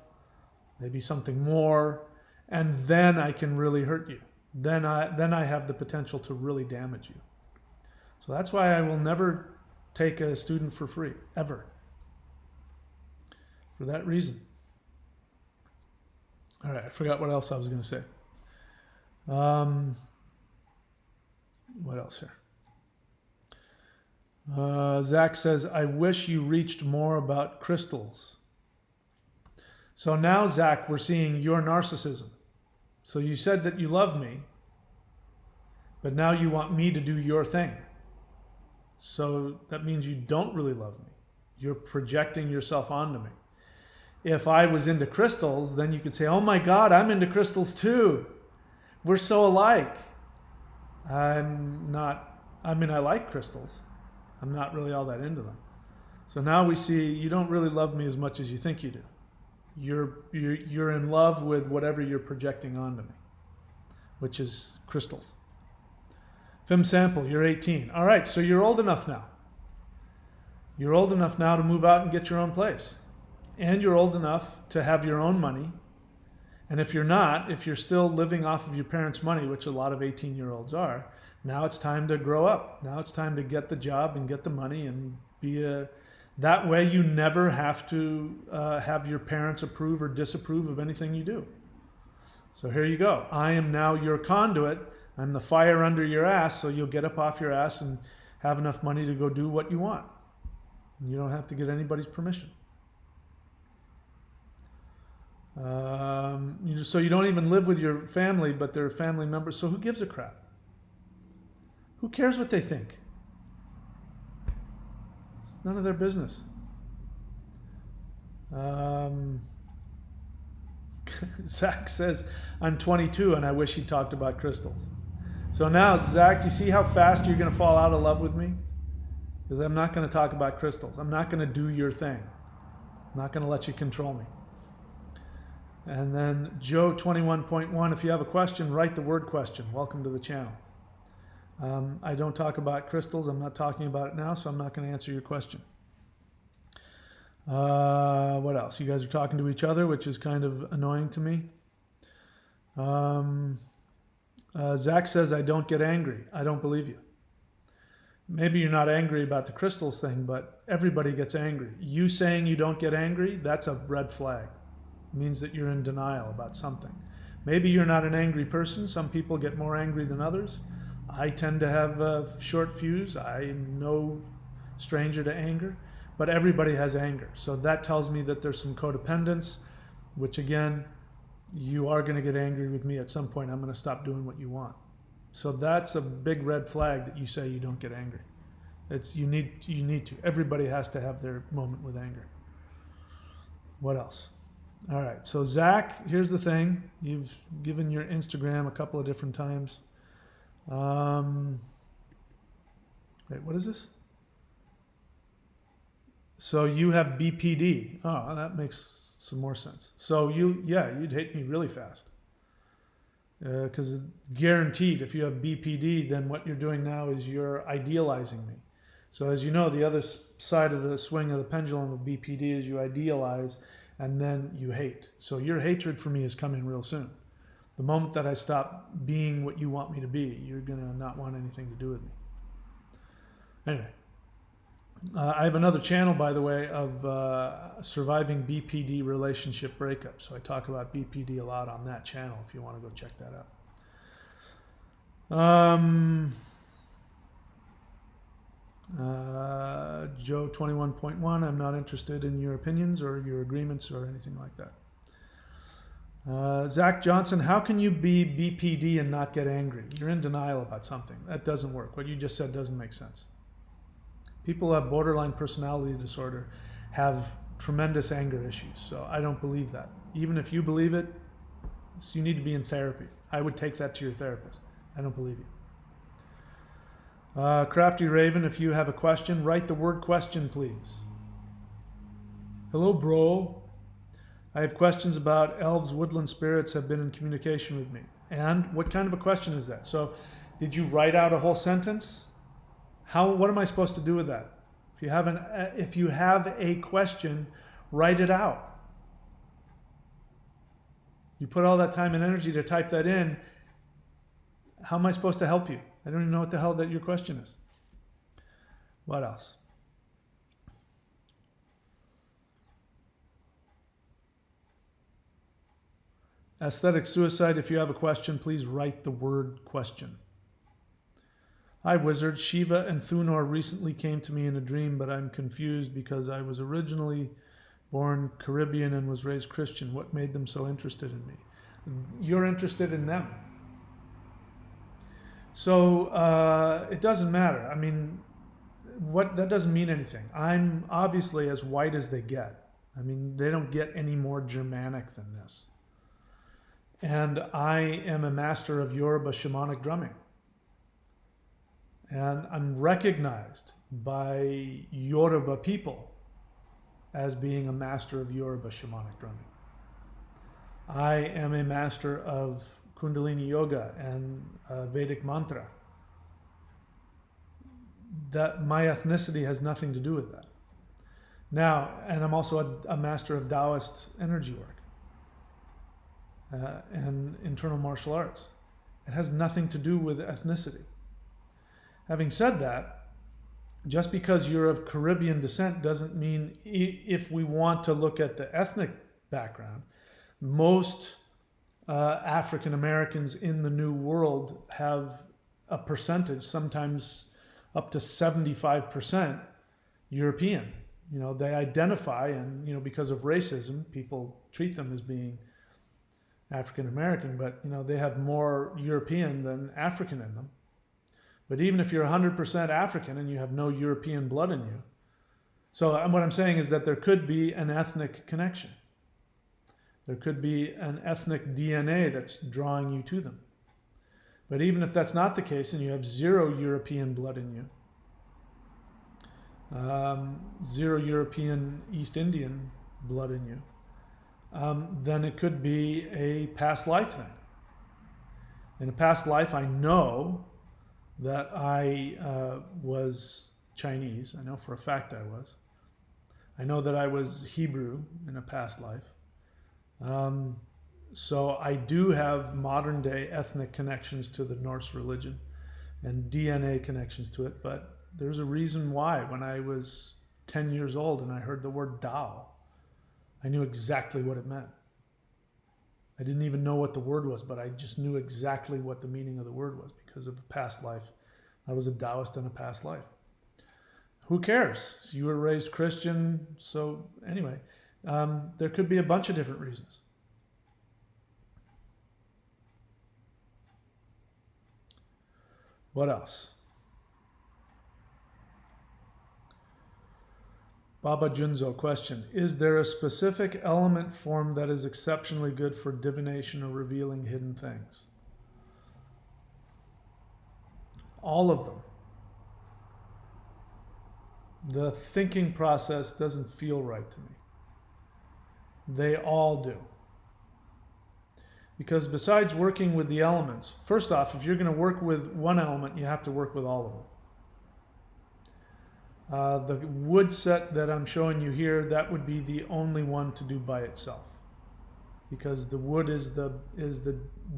maybe something more. And then I can really hurt you. Then I have the potential to really damage you. So that's why I will never take a student for free, ever. For that reason. All right, I forgot what else I was going to say. What else here? Zach says, I wish you reached more about crystals. So now, Zach, we're seeing your narcissism. So you said that you love me, but now you want me to do your thing. So that means you don't really love me. You're projecting yourself onto me. If I was into crystals, then you could say, oh my God, I'm into crystals too. We're so alike. I'm not, I mean, I like crystals. I'm not really all that into them. So now we see you don't really love me as much as you think you do. You're in love with whatever you're projecting onto me, which is crystals. Fim Sample, you're 18. All right, so you're old enough now. You're old enough now to move out and get your own place. And you're old enough to have your own money. And if you're not, if you're still living off of your parents' money, which a lot of 18-year-olds are, now it's time to grow up. Now it's time to get the job and get the money and be a... That way you never have to have your parents approve or disapprove of anything you do. So here you go. I am now your conduit. I'm the fire under your ass, so you'll get up off your ass and have enough money to go do what you want. You don't have to get anybody's permission. So you don't even live with your family, but they're family members. So who gives a crap? Who cares what they think? It's none of their business. Zach says, I'm 22 and I wish he talked about crystals. So now, Zach, do you see how fast you're going to fall out of love with me? Because I'm not going to talk about crystals. I'm not going to do your thing. I'm not going to let you control me. And then Joe 21.1, if you have a question, write the word question. Welcome to the channel. I don't talk about crystals. I'm not talking about it now, so I'm not going to answer your question. What else? You guys are talking to each other, which is kind of annoying to me. Zach says, I don't get angry. I don't believe you. Maybe you're not angry about the crystals thing, but everybody gets angry. You saying you don't get angry, that's a red flag. It means that you're in denial about something. Maybe you're not an angry person. Some people get more angry than others. I tend to have a short fuse. I'm no stranger to anger, but everybody has anger. So that tells me that there's some codependence, which again, you are going to get angry with me at some point. I'm going to stop doing what you want. So that's a big red flag that you say you don't get angry. It's you need to. Everybody has to have their moment with anger. What else? All right. So Zach, here's the thing. You've given your Instagram a couple of different times. Wait, what is this? So you have BPD. Oh, that makes some more sense. So you'd hate me really fast. Because guaranteed, if you have BPD, then what you're doing now is you're idealizing me. So as you know, the other side of the swing of the pendulum of BPD is you idealize and then you hate. So your hatred for me is coming real soon. The moment that I stop being what you want me to be, you're going to not want anything to do with me. Anyway, I have another channel, by the way, of surviving BPD relationship breakup. So I talk about BPD a lot on that channel if you want to go check that out. Joe 21.1, I'm not interested in your opinions or your agreements or anything like that. Zach Johnson, how can you be BPD and not get angry? You're in denial about something. That doesn't work. What you just said doesn't make sense. People who have borderline personality disorder have tremendous anger issues. So I don't believe that. Even if you believe it, you need to be in therapy. I would take that to your therapist. I don't believe you. Crafty Raven, if you have a question, write the word question, please. Hello, bro. I have questions about elves, woodland spirits have been in communication with me. And what kind of a question is that? So did you write out a whole sentence? What am I supposed to do with that? If you have a question, write it out. You put all that time and energy to type that in. How am I supposed to help you? I don't even know what the hell that your question is. What else? Aesthetic suicide, if you have a question, please write the word question. Hi, Wizard. Shiva and Thunor recently came to me in a dream, but I'm confused because I was originally born Caribbean and was raised Christian. What made them so interested in me? You're interested in them. So it doesn't matter. I mean, that doesn't mean anything. I'm obviously as white as they get. I mean, they don't get any more Germanic than this. And I am a master of Yoruba shamanic drumming. And I'm recognized by Yoruba people as being a master of Yoruba shamanic drumming. I am a master of Kundalini Yoga and Vedic mantra. That my ethnicity has nothing to do with that. Now, and I'm also a master of Taoist energy work and internal martial arts. It has nothing to do with ethnicity. Having said that, just because you're of Caribbean descent doesn't mean, if we want to look at the ethnic background, most African Americans in the New World have a percentage, sometimes up to 75% European. You know, they identify, and you know, because of racism, people treat them as being African American, but you know, they have more European than African in them. But even if you're 100% African and you have no European blood in you, so what I'm saying is that there could be an ethnic connection. There could be an ethnic DNA that's drawing you to them. But even if that's not the case and you have zero European blood in you, zero European East Indian blood in you, then it could be a past life thing. In a past life, I know that I was Chinese. I know for a fact I was. I know that I was Hebrew in a past life. So I do have modern day ethnic connections to the Norse religion and DNA connections to it, but there's a reason why when I was 10 years old and I heard the word Tao, I knew exactly what it meant. I didn't even know what the word was, but I just knew exactly what the meaning of the word was because of a past life. I was a Taoist in a past life. Who cares? So you were raised Christian, so anyway, there could be a bunch of different reasons. What else? Baba Junzo, question. Is there a specific element form that is exceptionally good for divination or revealing hidden things? All of them. The thinking process doesn't feel right to me. They all do. Because besides working with the elements, first off, if you're going to work with one element, you have to work with all of them. The wood set that I'm showing you here, that would be the only one to do by itself, because the wood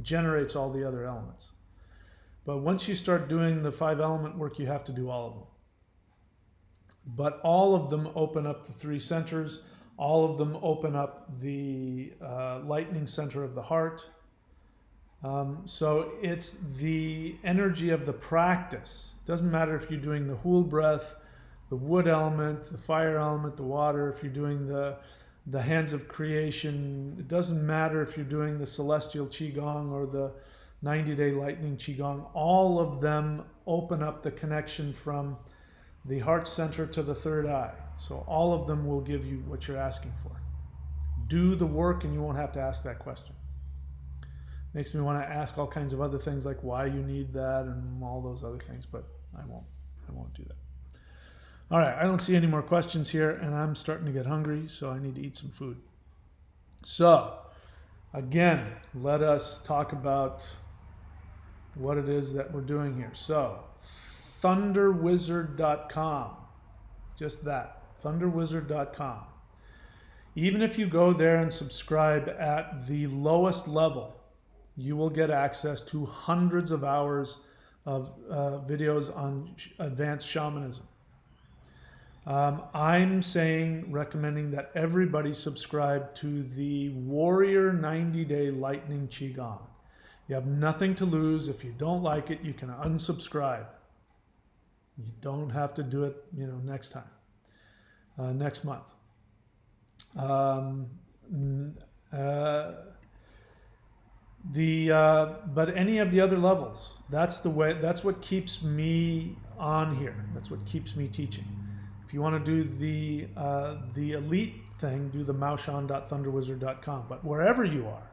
generates all the other elements. But once you start doing the 5 element work, you have to do all of them. But all of them open up the 3 centers. All of them open up the lightning center of the heart. So it's the energy of the practice. It doesn't matter if you're doing the Hool breath, the wood element, the fire element, the water, if you're doing the hands of creation. It doesn't matter if you're doing the celestial qigong or the 90-day lightning qigong. All of them open up the connection from the heart center to the third eye. So all of them will give you what you're asking for. Do the work and you won't have to ask that question. Makes me want to ask all kinds of other things like why you need that and all those other things, but I won't do that. All right, I don't see any more questions here, and I'm starting to get hungry, so I need to eat some food. So, again, let us talk about what it is that we're doing here. So, thunderwizard.com, just that, thunderwizard.com. Even if you go there and subscribe at the lowest level, you will get access to hundreds of hours of videos on advanced shamanism. I'm recommending that everybody subscribe to the Warrior 90-Day Lightning Qigong. You have nothing to lose. If you don't like it, you can unsubscribe. You don't have to do it, next time, next month. But any of the other levels, that's what keeps me on here. That's what keeps me teaching. If you want to do the elite thing, do the maoshan.thunderwizard.com. But wherever you are,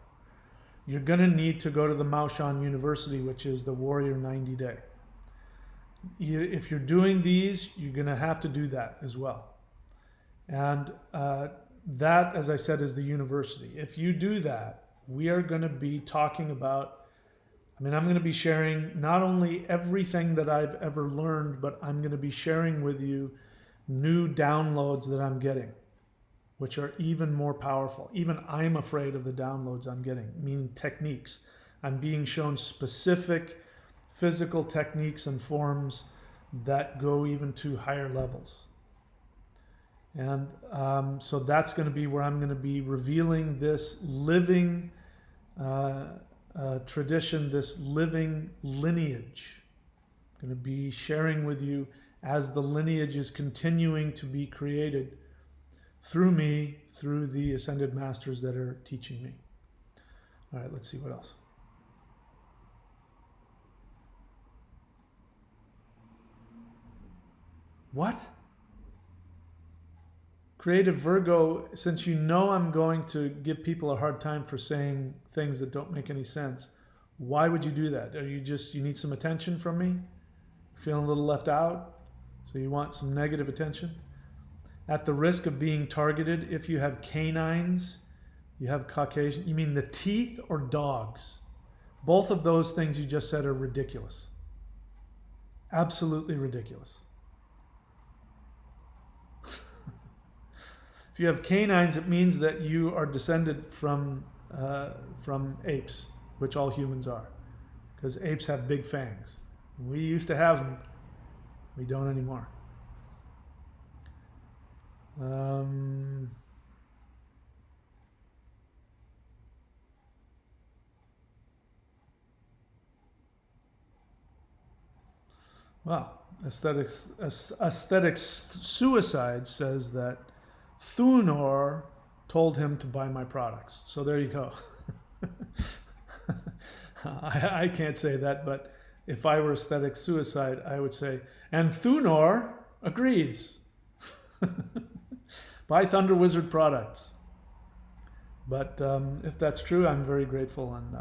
you're going to need to go to the Maoshan University, which is the Warrior 90 Day. If you're doing these, you're going to have to do that as well. And that, as I said, is the university. If you do that, we are going to be talking about, I'm going to be sharing not only everything that I've ever learned, but I'm going to be sharing with you new downloads that I'm getting, which are even more powerful. Even I'm afraid of the downloads I'm getting, meaning techniques. I'm being shown specific physical techniques and forms that go even to higher levels. And so that's going to be where I'm going to be revealing this living tradition, this living lineage. I'm going to be sharing with you as the lineage is continuing to be created through me, through the ascended masters that are teaching me. All right, let's see what else. What? Creative Virgo, since you know I'm going to give people a hard time for saying things that don't make any sense, why would you do that? Are you need some attention from me? Feeling a little left out? So you want some negative attention? At the risk of being targeted, if you have canines, you have Caucasian, you mean the teeth or dogs? Both of those things you just said are ridiculous. Absolutely ridiculous. If you have canines, it means that you are descended from apes, which all humans are, because apes have big fangs. We used to have them. We don't anymore. Well, aesthetic suicide says that Thunor told him to buy my products. So there you go. I can't say that, but if I were aesthetic suicide, I would say, and Thunor agrees. Buy Thunder Wizard products. But if that's true, I'm very grateful and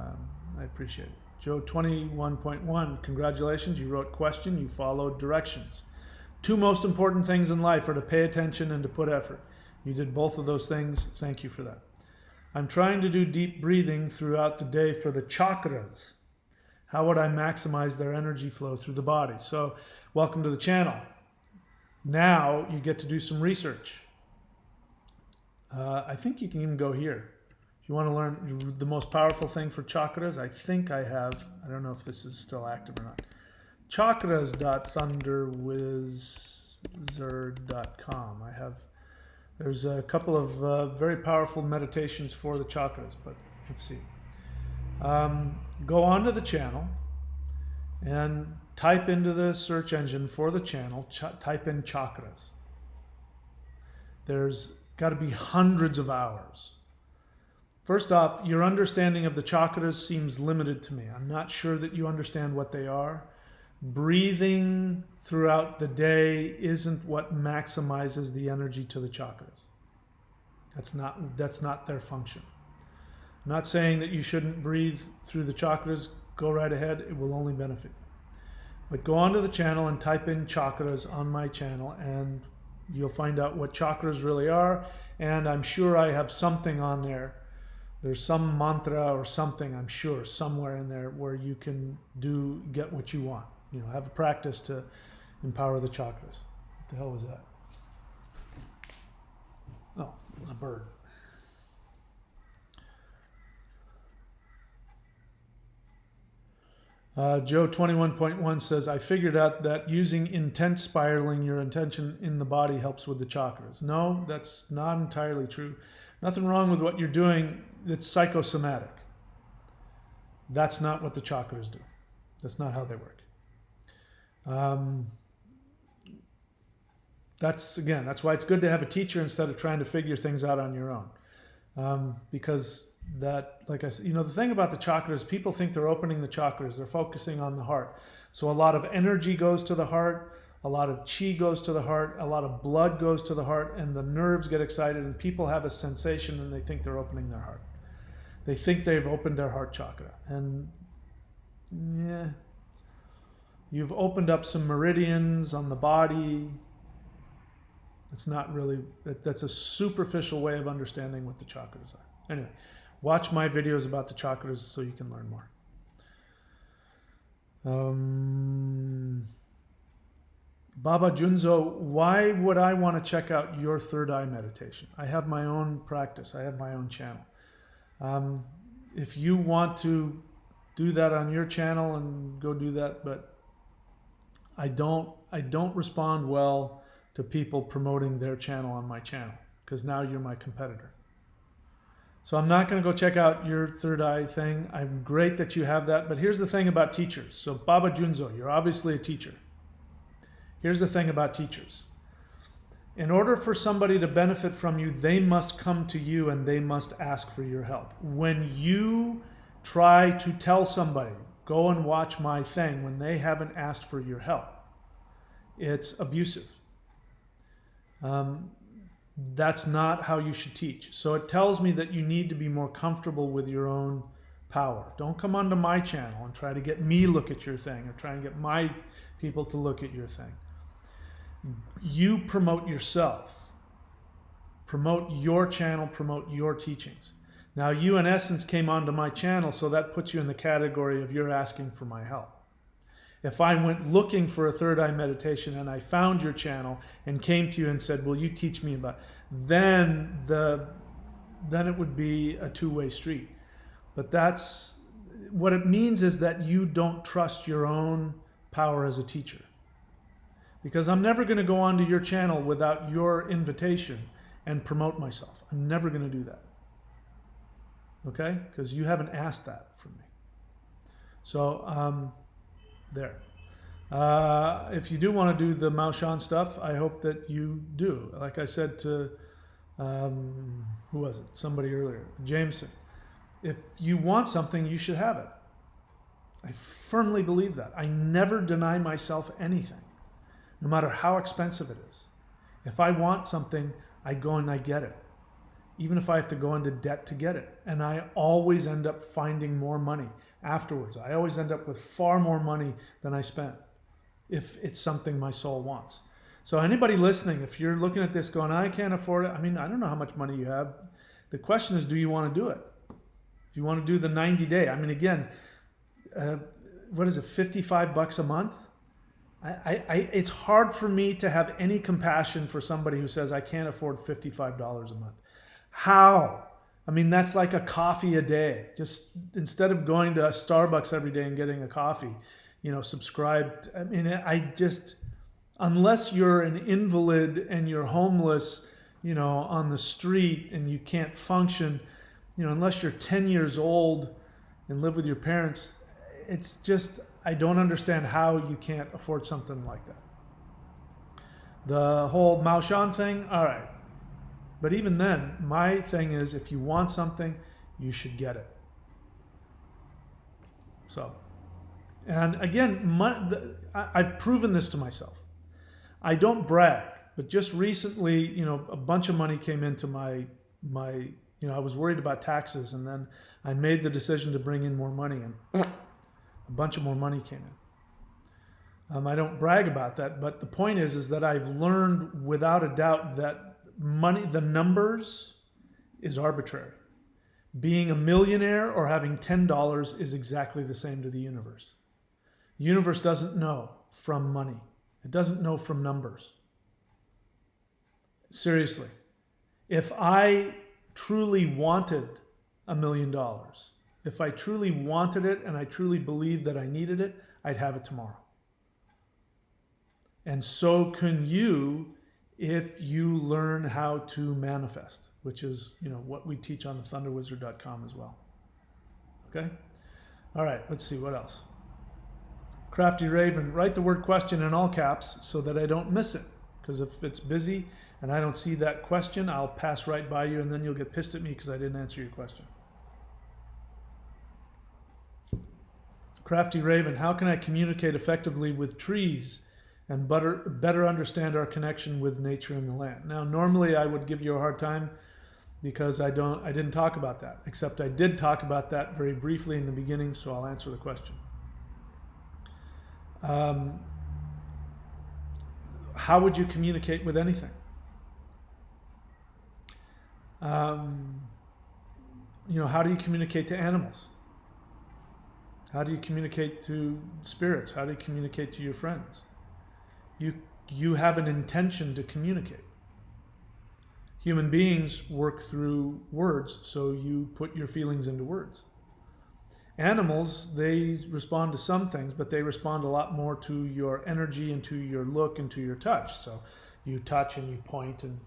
I appreciate it. Joe 21.1, congratulations, you wrote question, you followed directions. Two most important things in life are to pay attention and to put effort. You did both of those things. Thank you for that. I'm trying to do deep breathing throughout the day for the chakras. How would I maximize their energy flow through the body? So, welcome to the channel. Now you get to do some research. I think you can even go here. If you want to learn the most powerful thing for chakras, I think I have, I don't know if this is still active or not. Chakras.thunderwizard.com. There's a couple of very powerful meditations for the chakras, but let's see. go onto the channel and type into the search engine for the channel, type in chakras. There's got to be hundreds of hours. First off, your understanding of the chakras seems limited to me. I'm not sure that you understand what they are. Breathing throughout the day isn't what maximizes the energy to the chakras. That's not their function. I'm not saying that you shouldn't breathe through the chakras. Go right ahead. It will only benefit you. But go onto the channel and type in chakras on my channel, and you'll find out what chakras really are. And I'm sure I have something on there. There's some mantra or something, I'm sure, somewhere in there where you can get what you want. Have a practice to empower the chakras. What the hell was that? Oh, it was a bird. Joe 21.1 says, I figured out that using intense spiraling your intention in the body helps with the chakras. No, that's not entirely true. Nothing wrong with what you're doing. It's psychosomatic. That's not what the chakras do. That's not how they work. That's why it's good to have a teacher instead of trying to figure things out on your own. Because that, like I said, the thing about the chakras, people think they're opening the chakras. They're focusing on the heart. So a lot of energy goes to the heart. A lot of chi goes to the heart. A lot of blood goes to the heart, and the nerves get excited, and people have a sensation, and they think they're opening their heart. They think they've opened their heart chakra. And yeah, you've opened up some meridians on the body. It's not really, that's a superficial way of understanding what the chakras are. Anyway, watch my videos about the chakras so you can learn more. Baba Junzo, why would I want to check out your third eye meditation? I have my own practice. I have my own channel. If you want to do that on your channel, and go do that, but I don't respond well to people promoting their channel on my channel, because now you're my competitor. So I'm not going to go check out your third eye thing. I'm great that you have that, but here's the thing about teachers. So Baba Junzo, you're obviously a teacher. Here's the thing about teachers. In order for somebody to benefit from you, they must come to you and they must ask for your help. When you try to tell somebody, go and watch my thing, when they haven't asked for your help, it's abusive. That's not how you should teach. So it tells me that you need to be more comfortable with your own power. Don't come onto my channel and try to get me look at your thing, or try and get my people to look at your thing. You promote yourself. Promote your channel, promote your teachings. Now you in essence came onto my channel, so that puts you in the category of you're asking for my help. If I went looking for a third eye meditation and I found your channel and came to you and said, will you teach me about, then it would be a two-way street. But that's what it means, is that you don't trust your own power as a teacher. Because I'm never going to go onto your channel without your invitation and promote myself. I'm never going to do that. Okay? Because you haven't asked that from me. So, there. If you do want to do the Mao Shan stuff, I hope that you do. Like I said to, who was it? Somebody earlier. Jameson. If you want something, you should have it. I firmly believe that. I never deny myself anything, no matter how expensive it is. If I want something, I go and I get it, even if I have to go into debt to get it. And I always end up finding more money afterwards. I always end up with far more money than I spent, if it's something my soul wants. So anybody listening, if you're looking at this going, I can't afford it. I mean, I don't know how much money you have. The question is, do you want to do it? If you want to do the 90-day, I mean, again, what is it, $55 a month? It's hard for me to have any compassion for somebody who says, I can't afford $55 a month. How? I mean, that's like a coffee a day. Just instead of going to Starbucks every day and getting a coffee, subscribe. I mean, unless you're an invalid and you're homeless, on the street and you can't function, unless you're 10 years old, and live with your parents, it's just, I don't understand how you can't afford something like that. The whole Maoshan thing, all right. But even then, my thing is, if you want something, you should get it. So, and again, I've proven this to myself. I don't brag, but just recently, you know, a bunch of money came into my, you know, I was worried about taxes, and then I made the decision to bring in more money, and a bunch of more money came in. I don't brag about that, but the point is that I've learned without a doubt that money, the numbers, is arbitrary. Being a millionaire or having $10 is exactly the same to the universe. The universe doesn't know from money. It doesn't know from numbers. Seriously. If I truly wanted $1 million, if I truly wanted it and I truly believed that I needed it, I'd have it tomorrow. And so can you if you learn how to manifest, which is, you know, what we teach on thunderwizard.com as well. Okay? All right, let's see what else. Crafty Raven, write the word question in all caps so that I don't miss it. Because if it's busy and I don't see that question, I'll pass right by you, and then you'll get pissed at me because I didn't answer your question. Crafty Raven, how can I communicate effectively with trees and better understand our connection with nature and the land? Now, normally I would give you a hard time because I didn't talk about that, except I did talk about that very briefly in the beginning, so I'll answer the question. How would you communicate with anything? You know, how do you communicate to animals? How do you communicate to spirits? How do you communicate to your friends? You have an intention to communicate. Human beings work through words, so you put your feelings into words. Animals, they respond to some things, but they respond a lot more to your energy and to your look and to your touch. So you touch and you point. And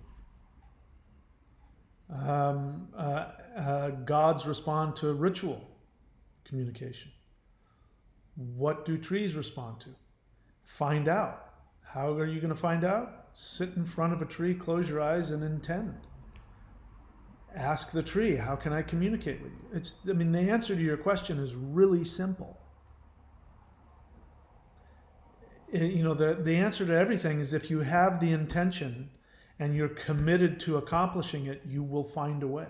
gods respond to ritual communication. What do trees respond to? Find out. How are you going to find out? Sit in front of a tree, close your eyes, and intend. Ask the tree, how can I communicate with you? I mean, the answer to your question is really simple. You know, the answer to everything is if you have the intention and you're committed to accomplishing it, you will find a way.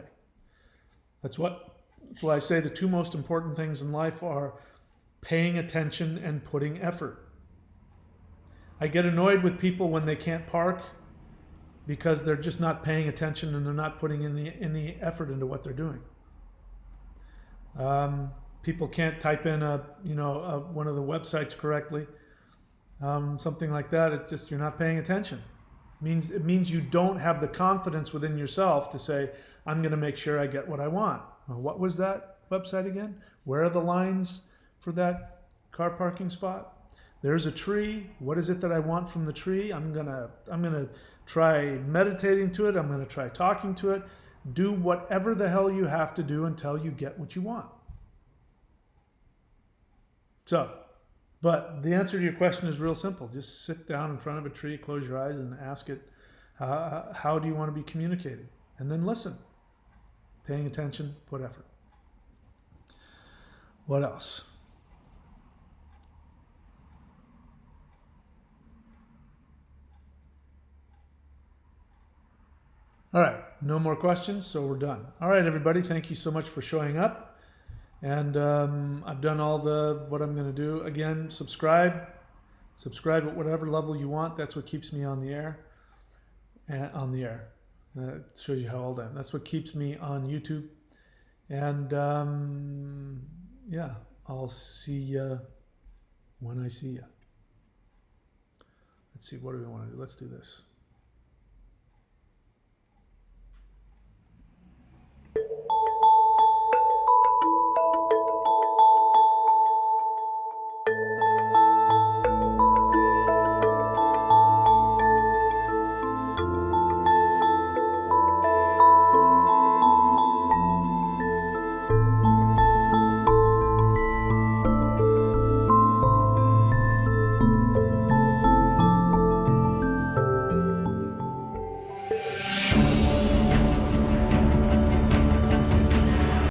That's why I say the two most important things in life are paying attention and putting effort. I get annoyed with people when they can't park because they're just not paying attention and they're not putting any effort into what they're doing. People can't type in one of the websites correctly, something like that. It's just you're not paying attention. It means you don't have the confidence within yourself to say, I'm going to make sure I get what I want. Well, what was that website again? Where are the lines for that car parking spot? There's a tree. What is it that I want from the tree? I'm gonna try meditating to it. I'm gonna try talking to it. Do whatever the hell you have to do until you get what you want. So, but the answer to your question is real simple. Just sit down in front of a tree, close your eyes, and ask it, how do you want to be communicated? And then listen. Paying attention, put effort. What else? All right, no more questions, so we're done. All right, everybody, thank you so much for showing up. And I've done all what I'm going to do. Again, subscribe at whatever level you want. That's what keeps me on the air. That shows you how old I am. That's what keeps me on YouTube. And yeah, I'll see you when I see you. Let's see, what do we want to do? Let's do this.